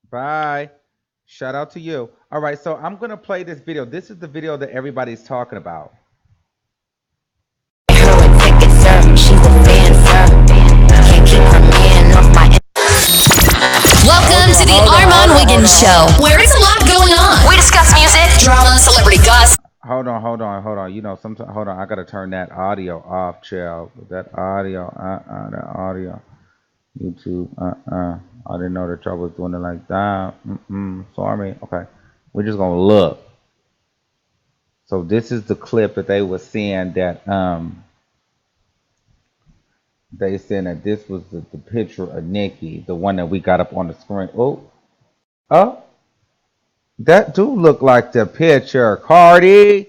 Bye. Shout out to you. All right, so I'm going to play this video. This is the video that everybody's talking about. Welcome to the Armon Wiggins Show, where it's a lot going on. We discuss music, drama, celebrity gossip. Hold on. You know, sometimes, hold on. I got to turn that audio off, chill. That audio, that audio. YouTube, I didn't know that y'all was doing it like that. Sorry. Okay. We're just going to look. So this is the clip that they were saying that, they said that this was the picture of Nicki, the one that we got up on the screen. Oh, that do look like the picture, Cardi.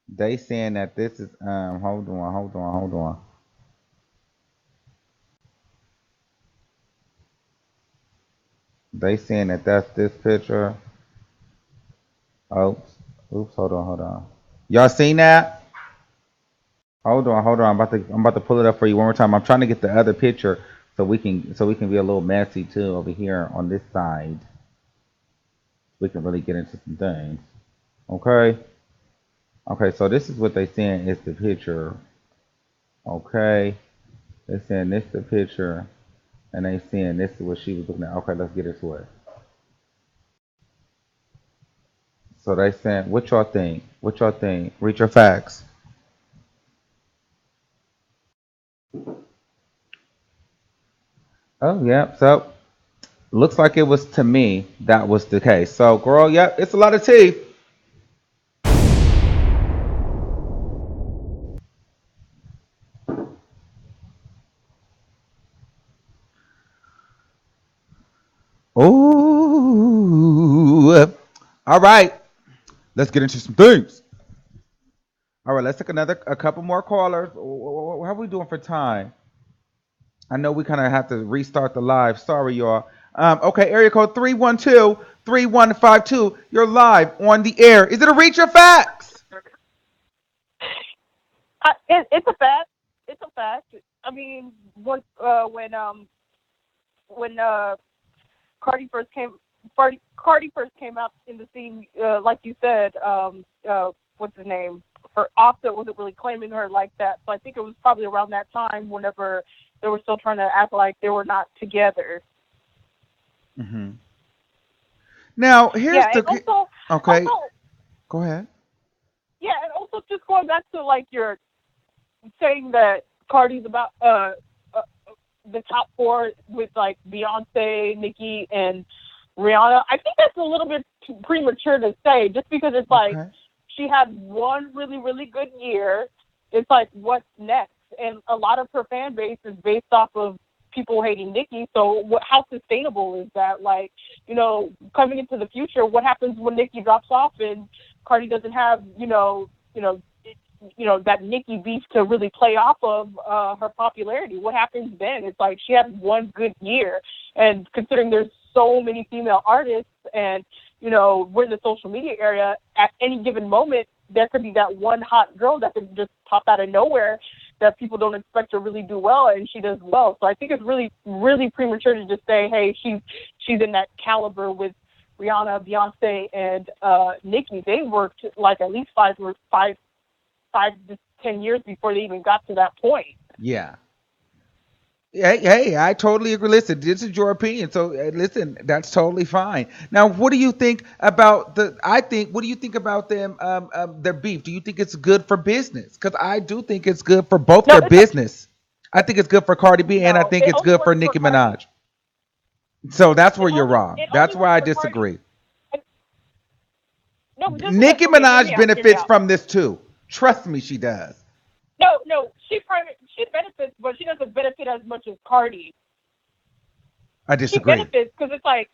They saying that this is, hold on. They saying that that's this picture. Oops, hold on. Y'all seen that? Hold on. I'm about to pull it up for you one more time. I'm trying to get the other picture so we can be a little messy too over here on this side. We can really get into some things. Okay, so this is what they saying is the picture. Okay, they saying this the picture, and they saying this is what she was looking at. Okay, let's get into it. So they saying, what y'all think? Read your facts. Oh, yeah. So looks like it was to me that was the case. So, girl, yep, it's a lot of tea. Ooh. All right. Let's get into some things. All right, let's take a couple more callers. How are we doing for time? I know we kind of have to restart the live. Sorry, y'all. Okay, area code 312-3152. You're live on the air. Is it a reach your facts? It's a fact. It's a fact. I mean, when Cardi first came out in the scene, like you said, what's his name? Her Offset wasn't really claiming her like that. So I think it was probably around that time whenever they were still trying to act like they were not together. Mm-hmm. Now, here's Also, go ahead. Yeah, and also just going back to like your saying that Cardi's about the top four with like Beyonce, Nicki, and Rihanna. I think that's a little bit too premature to say, just because it's like she had one really, really good year. It's like, what's next? And a lot of her fan base is based off of people hating Nicki. So how sustainable is that? Like, you know, coming into the future, what happens when Nicki drops off and Cardi doesn't have, that Nicki beef to really play off of her popularity? What happens then? It's like she had one good year, and considering there's so many female artists and, we're in the social media area, at any given moment, there could be that one hot girl that could just pop out of nowhere that people don't expect to really do well, and she does well. So I think it's really, really premature to just say, hey, she's in that caliber with Rihanna, Beyonce, and Nicki. They worked like at least 5 to 10 years before they even got to that point. Yeah. Hey, I totally agree. Listen, this is your opinion, so listen, that's totally fine. Now, what do you think about the? I think, what do you think about them? Their beef. Do you think it's good for business? Because I do think it's good for both No, their business. I think it's good for Cardi B, and I no, think it it's only good for works for Nicki Cardi. Minaj. So that's It where you're only wrong. it only That's where works I for Cardi. disagree. No, it doesn't. Nicki Okay, hear me Minaj out. Hear me benefits out. from this too. Trust me, she does. No, she benefits, but she doesn't benefit as much as Cardi. I She disagree. benefits because it's like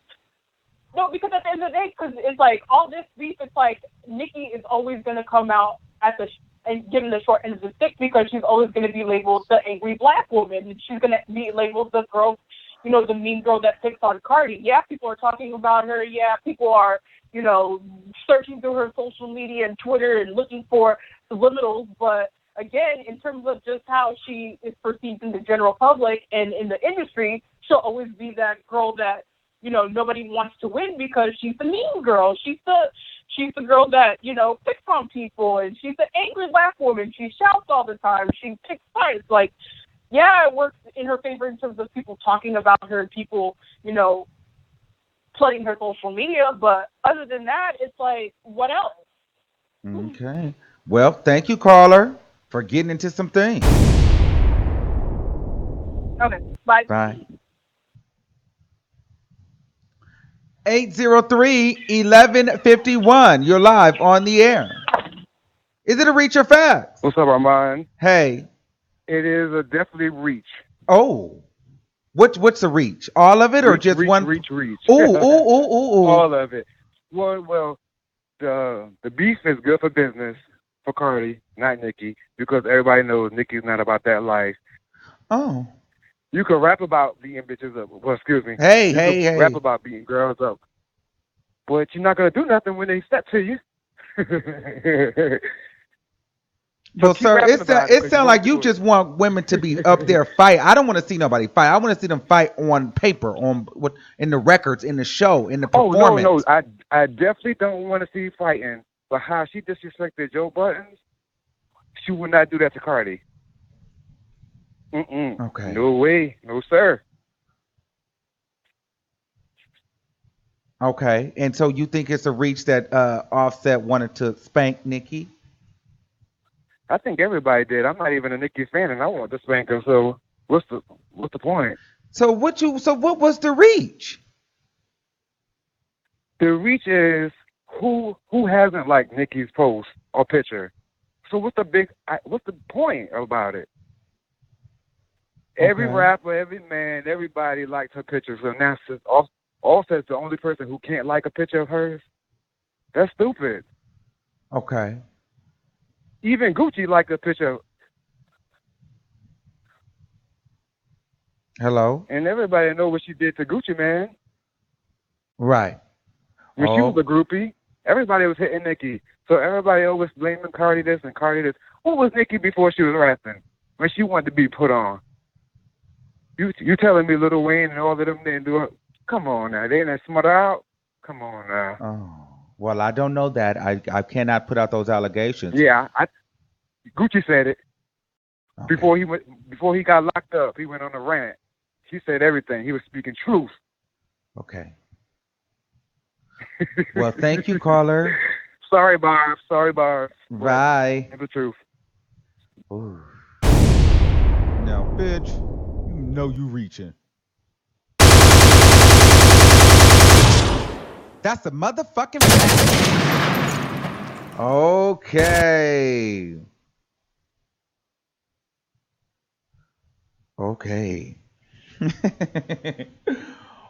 no, because at the end of the day, because it's like all this beef. It's like Nicki is always gonna come out at and give him the short end of the stick because she's always gonna be labeled the angry black woman, and she's gonna be labeled the girl, the mean girl that picks on Cardi. Yeah, people are talking about her. Yeah, people are searching through her social media and Twitter and looking for subliminals, but again, in terms of just how she is perceived in the general public and in the industry, she'll always be that girl that nobody wants to win because she's the mean girl. She's the girl that picks on people, and she's the angry black woman. She shouts all the time. She picks fights. Like, yeah, it works in her favor in terms of people talking about her, people flooding her social media. But other than that, it's like, what else? Okay. Well, thank you, caller, for getting into some things. Okay, bye. Bye. 803-1151. You're live on the air. Is it a reach or facts? What's up, Armon? Hey. It is a definitely reach. Oh. What's the reach? All of it or just one? Reach. Ooh. All of it. Well, the beef is good for business for Cardi, not Nicki, because everybody knows Nicki's not about that life. Oh. You can rap about beating bitches up. Well, excuse me. Hey. Rap about beating girls up. But you're not going to do nothing when they step to you. Well, sir, it sounds like you just want women to be up there fight. I don't want to see nobody fight. I want to see them fight on paper, in the records, in the show, in the performance. Oh, no. I definitely don't want to see fighting. But how she disrespected Joe Buttons, she would not do that to Cardi. Okay. No way. No, sir. Okay. And so you think it's a reach that Offset wanted to spank Nicki? I think everybody did. I'm not even a Nicki fan, and I want to spank her. So what's the point? So what was the reach? The reach is who hasn't liked Nicki's post or picture. So what's the point about it? Every rapper, every man, everybody likes her picture. So now Offset's the only person who can't like a picture of hers. That's stupid. Okay. Even Gucci liked a picture. Hello? And everybody know what she did to Gucci, man. Right. When she was a groupie, everybody was hitting Nicki. So everybody always blaming Cardi this and Cardi this. Who was Nicki before she was rapping? When she wanted to be put on? You telling me Lil Wayne and all of them didn't do it? Come on now. They didn't smut her out? Come on now. Oh. Well, I don't know that. I cannot put out those allegations. Yeah, Gucci said it. Okay. Before he got locked up, he went on a rant. He said everything. He was speaking truth. Okay. Well, thank you, caller. Sorry, Barb. Bye. The truth. Ooh. Now, bitch, you know you reaching. That's a motherfucking fact. Okay.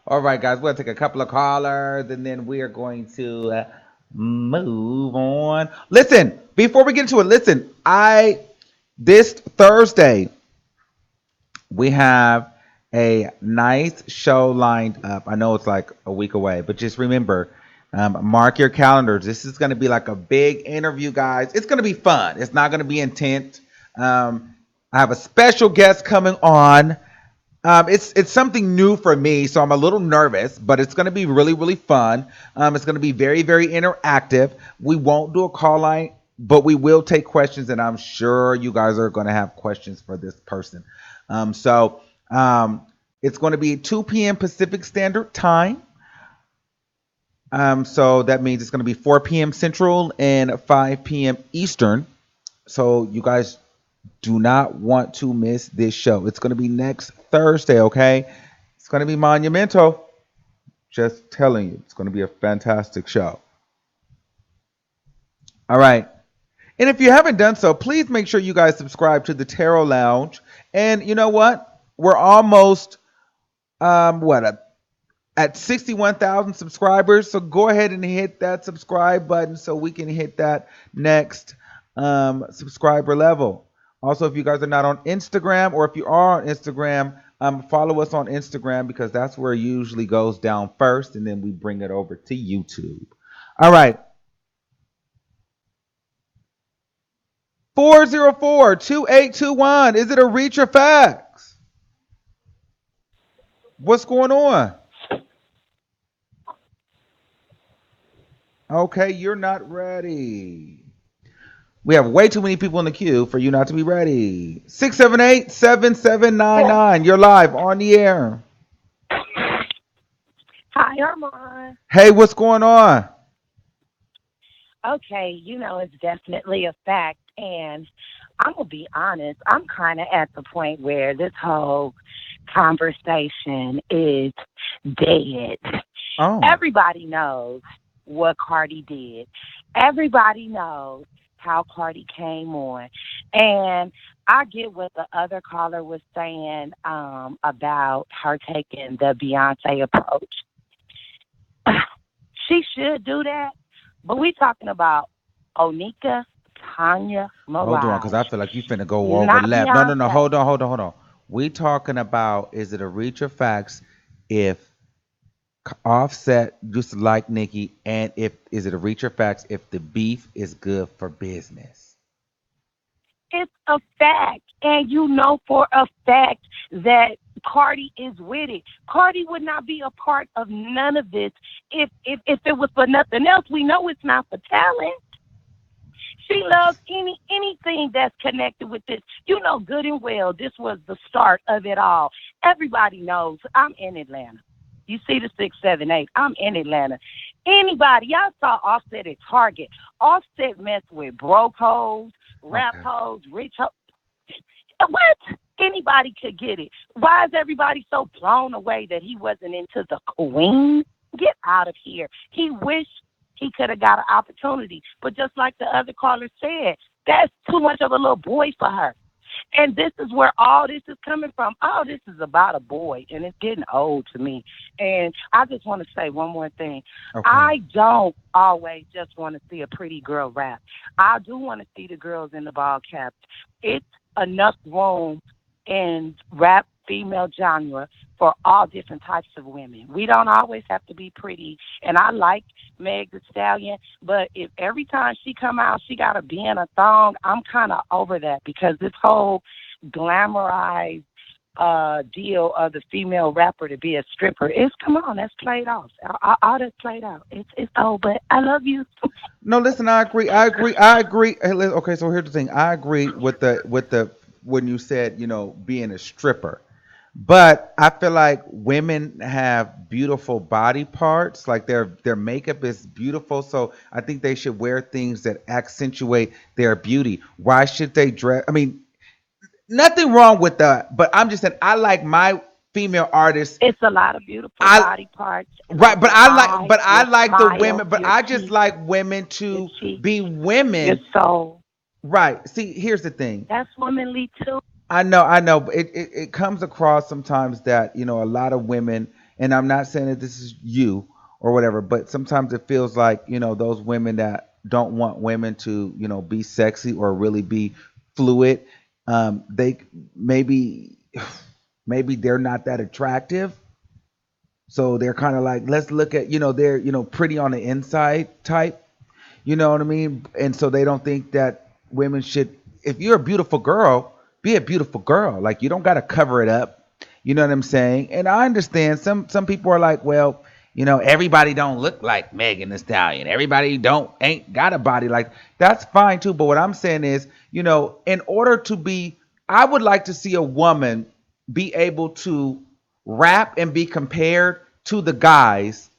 All right, guys, we'll take a couple of callers and then we are going to move on. Listen, before we get into it, this Thursday, we have a nice show lined up. I know it's like a week away, but just remember, mark your calendars. This is going to be like a big interview, guys. It's going to be fun. It's not going to be intense. I have a special guest coming on. It's something new for me, so I'm a little nervous, but it's going to be really, really fun. It's going to be very, very interactive. We won't do a call line, but we will take questions, and I'm sure you guys are going to have questions for this person. So It's going to be 2 p.m. Pacific Standard Time. So that means it's going to be 4 p.m. Central and 5 p.m. Eastern. So you guys do not want to miss this show. It's going to be next Thursday, okay? It's going to be monumental. Just telling you, it's going to be a fantastic show. All right. And if you haven't done so, please make sure you guys subscribe to the Tarot Lounge. And you know what? We're almost at 61,000 subscribers. So go ahead and hit that subscribe button so we can hit that next subscriber level. Also, if you guys are not on Instagram, or if you are on Instagram, follow us on Instagram, because that's where it usually goes down first, and then we bring it over to YouTube. All right. 404-2821. Is it a reach or fax? What's going on? Okay, you're not ready. We have way too many people in the queue for you not to be ready. 678-7799. You're live on the air. Hi, Armon. Hey, what's going on? Okay, it's definitely a fact. And I'm going to be honest, I'm kind of at the point where this whole conversation is dead. Oh. Everybody knows what Cardi did. Everybody knows how Cardi came on. And I get what the other caller was saying about her taking the Beyonce approach. She should do that, but we talking about Onika, Tanya, Mirage. Hold on, because I feel like you finna go over Not left. Beyonce. No. Hold on. We talking about, is it a reach of facts if Offset used to like Nicki, and is it a reach of facts if the beef is good for business? It's a fact, and you know for a fact that Cardi is with it. Cardi would not be a part of none of this if it was for nothing else. We know it's not for talent. She loves anything that's connected with this. You know good and well this was the start of it all. Everybody knows I'm in Atlanta. You see the 678. I'm in Atlanta. Anybody, y'all saw Offset at Target. Offset messed with broke hoes, rap hoes, rich hoes. What? Anybody could get it. Why is everybody so blown away that he wasn't into the queen? Get out of here. He wished he could have got an opportunity. But just like the other caller said, that's too much of a little boy for her. And this is where all this is coming from. All this is about a boy, and it's getting old to me. And I just want to say one more thing. Okay. I don't always just want to see a pretty girl rap. I do want to see the girls in the ball caps. It's enough room in rap female genre for all different types of women. We don't always have to be pretty. And I like Meg Thee Stallion, but if every time she come out, she got to be in a thong, I'm kind of over that, because this whole glamorized deal of the female rapper to be a stripper, that's played off. All that's played out. It's old, but I love you. No, listen, I agree. Hey, okay, so here's the thing. I agree with the when you said, being a stripper. But I feel like women have beautiful body parts, like their makeup is beautiful. So I think they should wear things that accentuate their beauty. Why should they dress? I mean, nothing wrong with that, but I'm just saying I like my female artists. It's a lot of beautiful body parts. Right, but I like the women, but I just like women to be women. Your soul. Right. See, here's the thing. That's womanly too. I know, but it comes across sometimes that, a lot of women, and I'm not saying that this is you or whatever, but sometimes it feels like, those women that don't want women to, be sexy or really be fluid, they maybe they're not that attractive. So they're kind of like, let's look at, they're, pretty on the inside type, you know what I mean? And so they don't think that women should, if you're a beautiful girl, be a beautiful girl. Like, you don't got to cover it up. You know what I'm saying? And I understand some people are like, well, everybody don't look like Megan Thee Stallion. Everybody ain't got a body like. That's fine too. But what I'm saying is, in order to be, I would like to see a woman be able to rap and be compared to the guys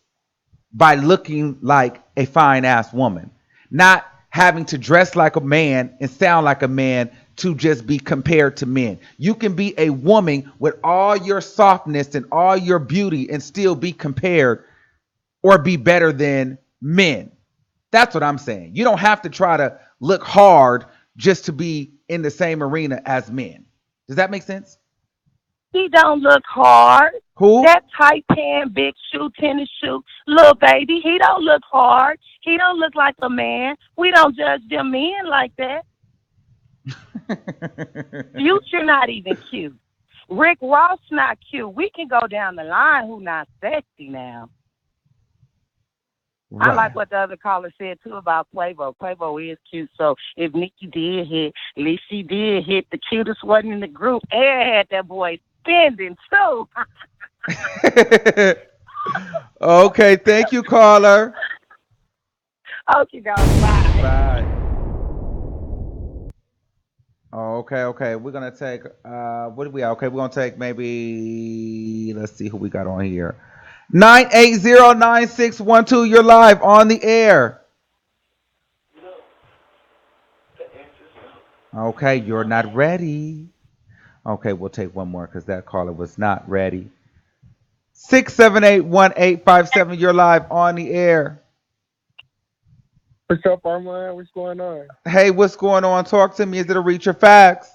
by looking like a fine ass woman, not having to dress like a man and sound like a man to just be compared to men. You can be a woman with all your softness and all your beauty and still be compared or be better than men. That's what I'm saying. You don't have to try to look hard just to be in the same arena as men. Does that make sense? He don't look hard. Who? That tight pant, big shoe, tennis shoe, little baby. He don't look hard. He don't look like a man. We don't judge them men like that. Future not even cute. Rick Ross not cute. We can go down the line who not sexy now. Right. I like what the other caller said too about Quavo. Quavo is cute. So if Nicki did hit, at least she did hit. The cutest one in the group. Air had that boy spending too. Okay, thank you, caller. Okay, guys, bye. Bye. Okay. We're gonna take what do we have? Okay, we're gonna take maybe, let's see who we got on here. 9809612. You're live on the air. Okay, you're not ready. Okay, we'll take one more because that caller was not ready. 6781857. You're live on the air. What's up, Armon? What's going on? Hey, what's going on? Talk to me. Is it a reach or facts?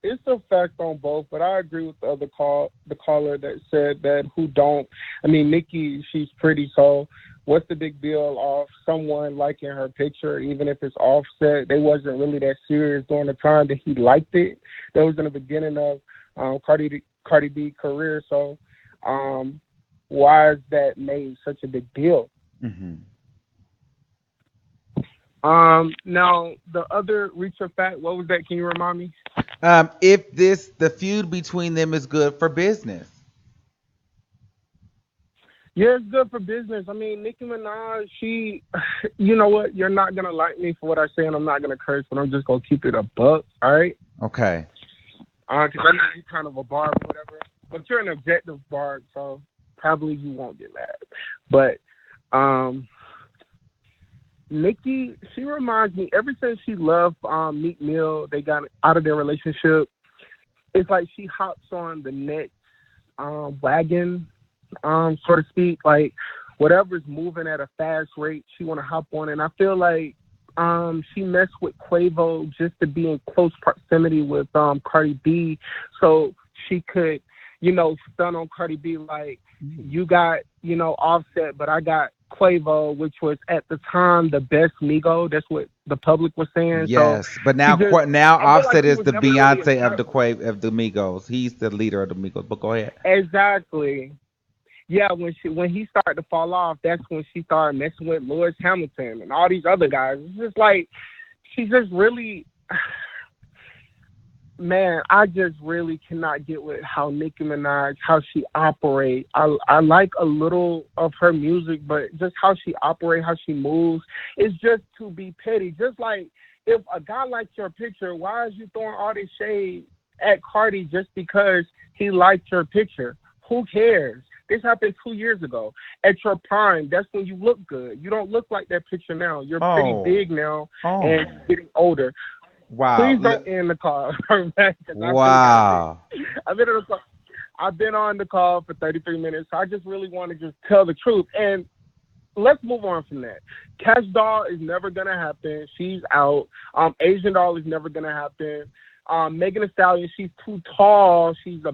It's a fact on both, but I agree with the caller that said that who don't. I mean, Nicki, she's pretty, so what's the big deal of someone liking her picture, even if it's Offset? They wasn't really that serious during the time that he liked it. That was in the beginning of Cardi B career. So why is that made such a big deal? Mm-hmm. Now the other reacher fact, what was that? Can you remind me? If the feud between them is good for business. Yeah, it's good for business. I mean, Nicki Minaj, she, you know what? You're not gonna like me for what I say, and I'm not gonna curse, but I'm just gonna keep it a buck. All right? Okay. Because I know you're kind of a barb or whatever, but you're an objective barb, so probably you won't get mad. But Nicki, she reminds me, ever since she left Meek Mill, they got out of their relationship, it's like she hops on the next wagon, so to speak. Like, whatever's moving at a fast rate, she want to hop on. And I feel like she messed with Quavo just to be in close proximity with Cardi B, so she could, stun on Cardi B like, you got, Offset, but I got Quavo, which was at the time the best Migo. That's what the public was saying. Yes, so but now I feel Offset like is was the never really Beyonce a of the Migos. He's the leader of the Migos. But go ahead. Exactly. Yeah, when he started to fall off, that's when she started messing with Lewis Hamilton and all these other guys. It's just like she just really, man, I just really cannot get with how Nicki Minaj, how she operates. I like a little of her music, but just how she operates, how she moves, it's just to be petty. Just like if a guy likes your picture, why is you throwing all this shade at Cardi just because he liked your picture? Who cares? This happened 2 years ago. At your prime, that's when you look good. You don't look like that picture now. You're pretty big now and getting older. Wow. Please don't end the call. Wow. I've been on the call for 33 minutes, so I just really want to just tell the truth. And let's move on from that. Cash Doll is never going to happen. She's out. Asian Doll is never going to happen. Megan Thee Stallion, she's too tall. She's a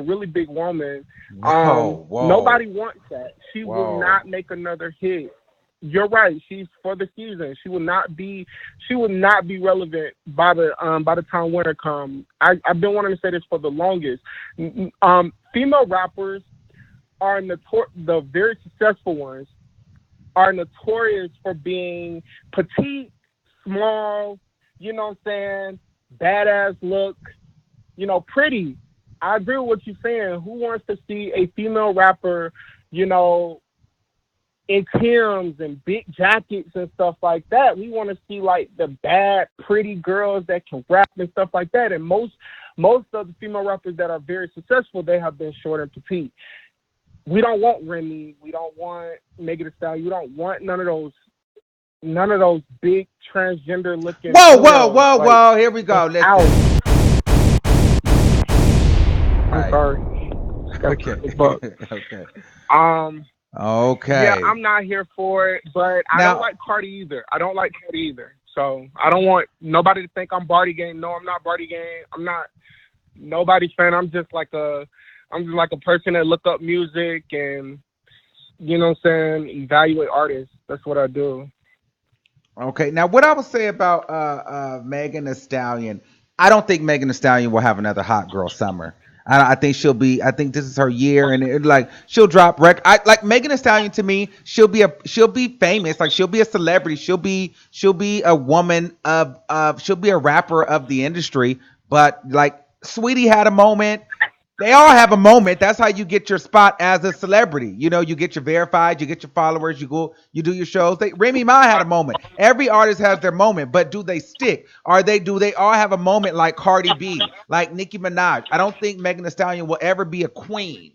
really big woman. Whoa. Nobody wants that. She will not make another hit. You're right. She's for the season. She will not be relevant by the time winter comes. I've been wanting to say this for the longest. Female rappers are the very successful ones are notorious for being petite, small, you know what I'm saying, badass look, pretty. I agree with what you're saying. Who wants to see a female rapper, in Timbs and big jackets and stuff like that. We want to see like the bad, pretty girls that can rap and stuff like that. And most of the female rappers that are very successful, they have been short and petite. We don't want Remy. We don't want Megan Thee Stallion. We don't want none of those big transgender looking. Whoa! Here we go. Listen. I'm sorry. Okay. Okay. Okay. Yeah, I'm not here for it, but I don't like Cardi either. So I don't want nobody to think I'm Barty Gang. No, I'm not Barty Gang. I'm not nobody's fan. I'm just like a person that look up music and, you know what I'm saying, evaluate artists. That's what I do. Okay. Now, what I would say about Megan Thee Stallion, I don't think Megan Thee Stallion will have another hot girl summer. I think she'll be. I think this is her year, and she'll drop record. Like Megan Thee Stallion to me. She'll be famous. Like she'll be a celebrity. She'll be a woman of. She'll be a rapper of the industry. But like Sweetie had a moment. They all have a moment. That's how you get your spot as a celebrity. You know, you get your verified, you get your followers, you go, you do your shows. Remy Ma had a moment. Every artist has their moment, but do they stick? Do they all have a moment like Cardi B, like Nicki Minaj? I don't think Megan Thee Stallion will ever be a queen.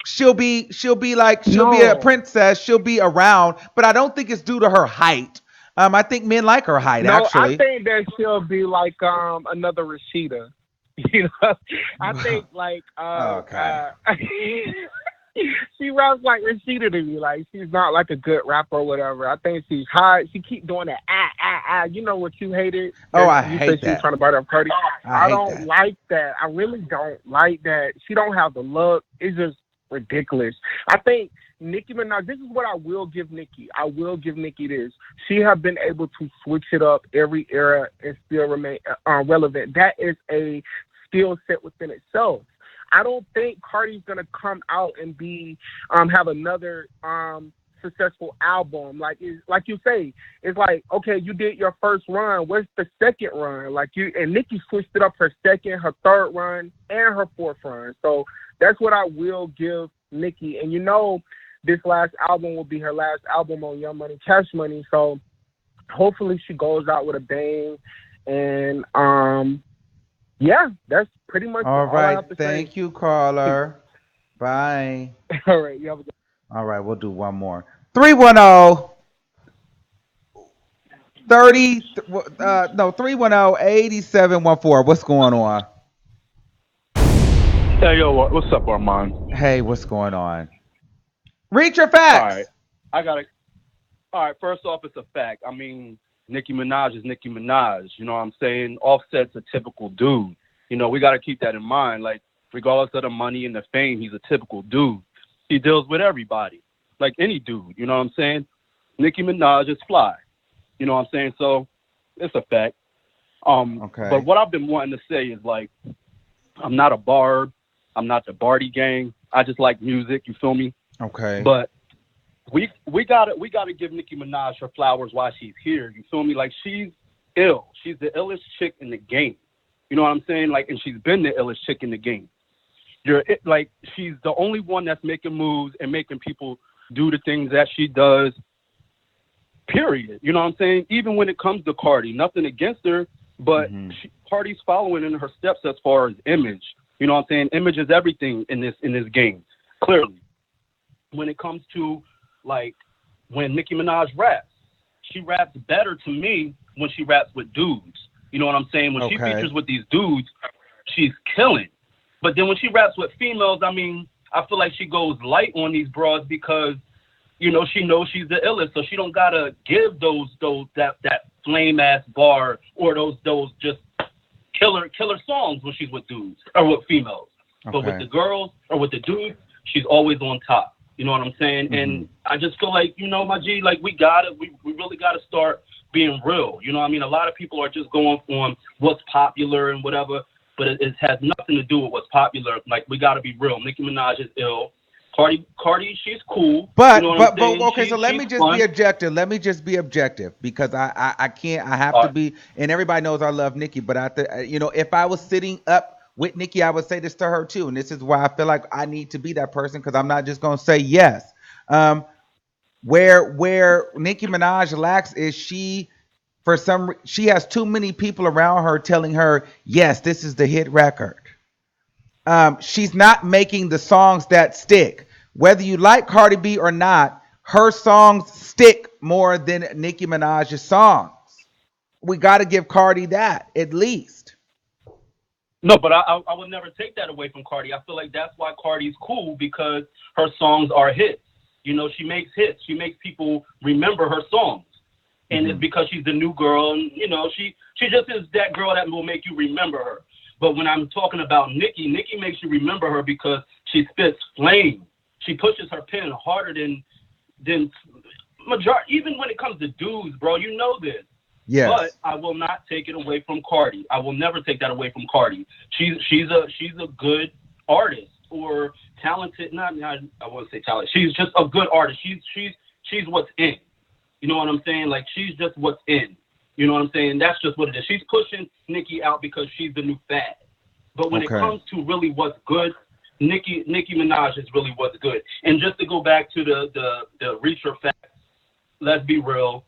She'll be a princess. She'll be around, but I don't think it's due to her height. I think men like her height, actually. I think that she'll be like another Rashida. You know, I think like she raps like Rashida to me. Like she's not like a good rapper or whatever. I think she's hot. She keep doing that You know what you hated? I hate that. She was trying to bite up Cardi. I don't like that. I really don't like that. She don't have the look. It's just ridiculous. I think Nicki Minaj, this is what I will give Nicki. I will give Nicki this. She have been able to switch it up every era and still remain relevant. That is a skill set within itself. I don't think Cardi's gonna come out and be have another successful album. Like you say, it's like, okay, you did your first run. Where's the second run? And Nicki switched it up her second, her third run, and her fourth run. So that's what I will give Nicki. And you know, this last album will be her last album on Young Money, Cash Money. So hopefully she goes out with a bang. And yeah, that's pretty much all right. I have to Thank say. you, caller. Bye. All right. You have a good. All right, we'll do one more. 310 310-8714. What's going on? Hey, yo, what's up, Armon? Hey, what's going on? Read your facts. All right. I got it. All right, first off, it's a fact. I mean, Nicki Minaj is Nicki Minaj. You know what I'm saying? Offset's a typical dude. You know, we got to keep that in mind. Like, regardless of the money and the fame, he's a typical dude. He deals with everybody, like any dude. You know what I'm saying? Nicki Minaj is fly. You know what I'm saying? So, it's a fact. Okay. But what I've been wanting to say is, like, I'm not a barb. I'm not the Barty Gang. I just like music. You feel me? Okay. But we gotta give Nicki Minaj her flowers while she's here. You feel me? Like, she's ill. She's the illest chick in the game. You know what I'm saying? Like, and she's been the illest chick in the game. She's the only one that's making moves and making people do the things that she does. Period. You know what I'm saying? Even when it comes to Cardi, nothing against her, but Cardi's following in her steps as far as image. You know what I'm saying? Image is everything in this game. Clearly, when it comes to like when Nicki Minaj raps, she raps better to me when she raps with dudes. You know what I'm saying? When she features with these dudes, she's killing. But then when she raps with females, I mean, I feel like she goes light on these broads because, you know, she knows she's the illest, so she don't gotta give that flame ass bar or those just killer songs when she's with dudes or with females. But with the girls or with the dudes, she's always on top. You know what I'm saying? And I just feel like, you know, my G, like we really gotta start being real. You know what I mean? A lot of people are just going on what's popular and whatever, but it has nothing to do with what's popular. Like, we gotta be real. Nicki Minaj is ill. Cardi, she's cool. But you know what I'm saying? okay, so let me just be objective. Let me just be objective because I can't. I have to be. And everybody knows I love Nicki, but you know, if I was sitting up with Nicki, I would say this to her too. And this is why I feel like I need to be that person because I'm not just gonna say yes. Where Nicki Minaj lacks is she has too many people around her telling her, yes, this is the hit record. She's not making the songs that stick. Whether you like Cardi B or not, her songs stick more than Nicki Minaj's songs. We got to give Cardi that at least. No, but I would never take that away from Cardi. I feel like that's why Cardi's cool because her songs are hits. You know, she makes hits. She makes people remember her songs. And it's because she's the new girl, and you know, she just is that girl that will make you remember her. But when I'm talking about Nicki makes you remember her because she spits flame. She pushes her pen harder than majority. Even when it comes to dudes, bro, you know this. Yes. But I will not take it away from Cardi. I will never take that away from Cardi. She's a good artist or talented. I won't say talented. She's just a good artist. She's what's in. You know what I'm saying? Like she's just what's in. You know what I'm saying? That's just what it is. She's pushing Nicki out because she's the new fad. But when it comes to really what's good, Nicki Minaj is really what's good. And just to go back to the Reacher facts, let's be real.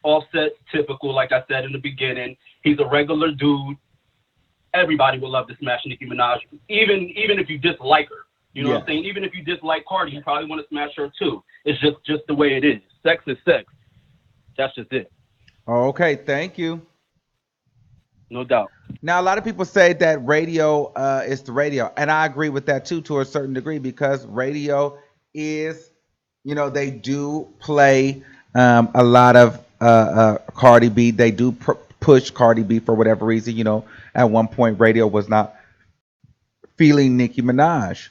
Offset's typical, like I said in the beginning. He's a regular dude. Everybody would love to smash Nicki Minaj, even if you dislike her. You know what I'm saying? Even if you dislike Cardi, you probably want to smash her too. It's just the way it is. Sex is sex. That's just it. Okay, thank you. No doubt. Now, a lot of people say that radio is the radio, and I agree with that too, to a certain degree, because radio is, they do play a lot of Cardi B. They do push Cardi B for whatever reason. At one point, radio was not feeling Nicki Minaj.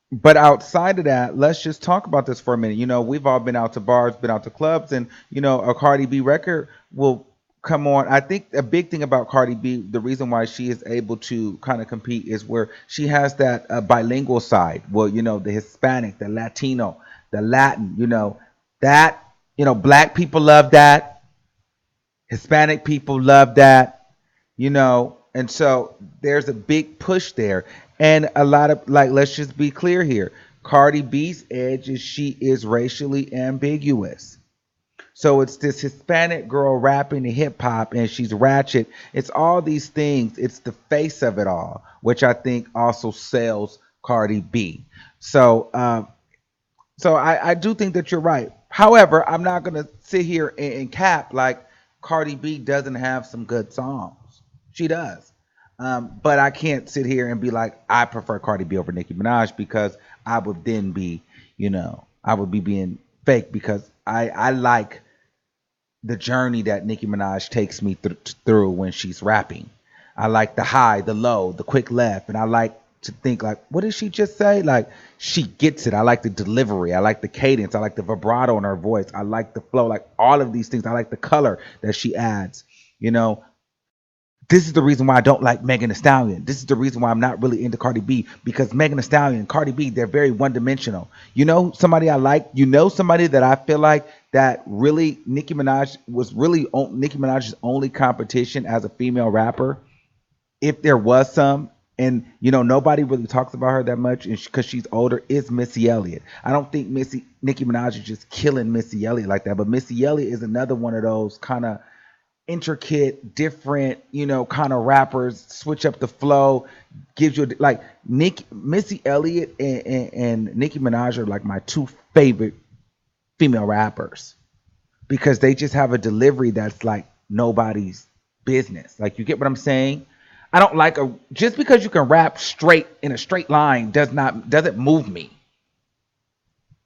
But outside of that, let's just talk about this for a minute. We've all been out to bars, been out to clubs, and a Cardi B record will come on. I think a big thing about Cardi B, the reason why she is able to kind of compete is where she has that bilingual side. Well, the Hispanic, the Latino, the Latin, that, black people love that. Hispanic people love that, and so there's a big push there. And a lot of, let's just be clear here. Cardi B's edge is she is racially ambiguous. So it's this Hispanic girl rapping hip hop and she's ratchet. It's all these things. It's the face of it all, which I think also sells Cardi B. So, I do think that you're right. However, I'm not going to sit here and cap like Cardi B doesn't have some good songs. She does. But I can't sit here and be like, I prefer Cardi B over Nicki Minaj because I would then be, I would be being fake because I like the journey that Nicki Minaj takes me through when she's rapping. I like the high, the low, the quick left, and I like to think like, what did she just say? Like she gets it. I like the delivery. I like the cadence. I like the vibrato in her voice. I like the flow. Like all of these things. I like the color that she adds. This is the reason why I don't like Megan Thee Stallion. This is the reason why I'm not really into Cardi B because Megan Thee Stallion, Cardi B, they're very one-dimensional. Somebody I like. Somebody that I feel like that really Nicki Minaj was really Nicki Minaj's only competition as a female rapper, if there was some. And nobody really talks about her that much because she's older. Is Missy Elliott? I don't think Nicki Minaj is just killing Missy Elliott like that, but Missy Elliott is another one of those kind of intricate, different, kind of rappers, switch up the flow, gives you like Missy Elliott and Nicki Minaj are like my two favorite female rappers because they just have a delivery that's like nobody's business. Like you get what I'm saying? I don't like just because you can rap straight in a straight line doesn't move me.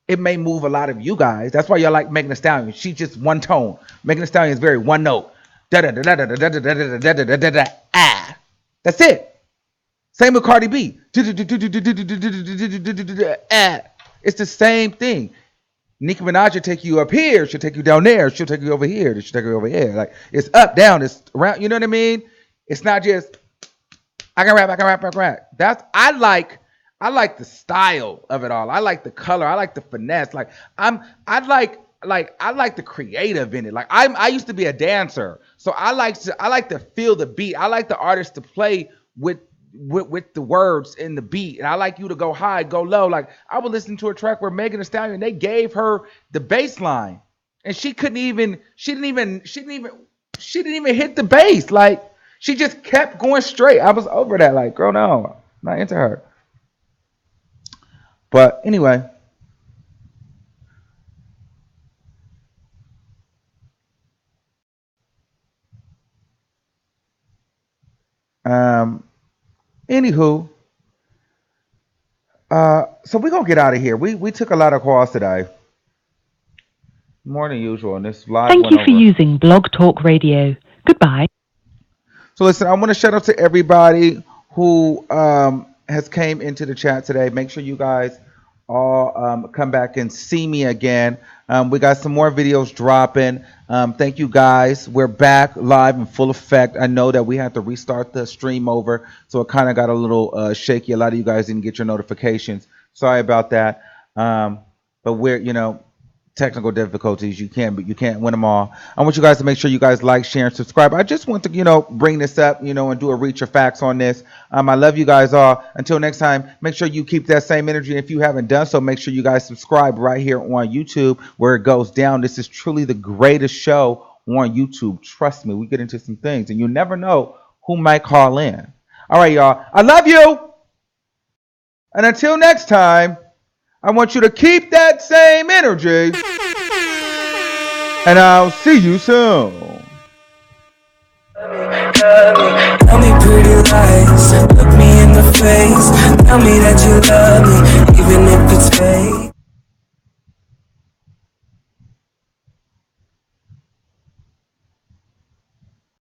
It may move a lot of you guys. That's why y'all like Megan Thee Stallion. She's just one tone. Megan Thee Stallion is very one note. That's it. Same with Cardi B. It's the same thing. Nicki Minaj will take you up here. She'll take you down there. She'll take you over here. She'll take you over here. Like it's up, down, it's around. You know what I mean? It's not just I can rap. I like the style of it all. I like the color. I like the finesse. I like the creative in it. Like I used to be a dancer, so I like to feel the beat. I like the artist to play with with the words and the beat, and I like you to go high, go low. Like I would listen to a track where Megan Thee Stallion, they gave her the bass line, and she didn't even hit the bass. Like she just kept going straight. I was over that. Like, girl, no, not into her. But anyway. Anywho, so we're gonna get out of here. We took a lot of calls today, more than usual, and this live. Thank you for using Blog Talk Radio. Goodbye. So listen, I want to shout out to everybody who has came into the chat today. Make sure you guys all come back and see me again. We got some more videos dropping. Thank you guys. We're back live in full effect. I know that we had to restart the stream over, so it kind of got a little shaky. A lot of you guys didn't get your notifications. Sorry about that. But we're, technical difficulties. You can't win them all. I want you guys to make sure you guys like, share, and subscribe. I just want to, bring this up, and do a reach of facts on this. I love you guys all. Until next time, make sure you keep that same energy. If you haven't done so, make sure you guys subscribe right here on YouTube where it goes down. This is truly the greatest show on YouTube. Trust me, we get into some things, and you never know who might call in. All right, y'all. I love you. And until next time, I want you to keep that same energy. And I'll see you soon. Tell me pretty lies, look me in the face. Tell me that you love me.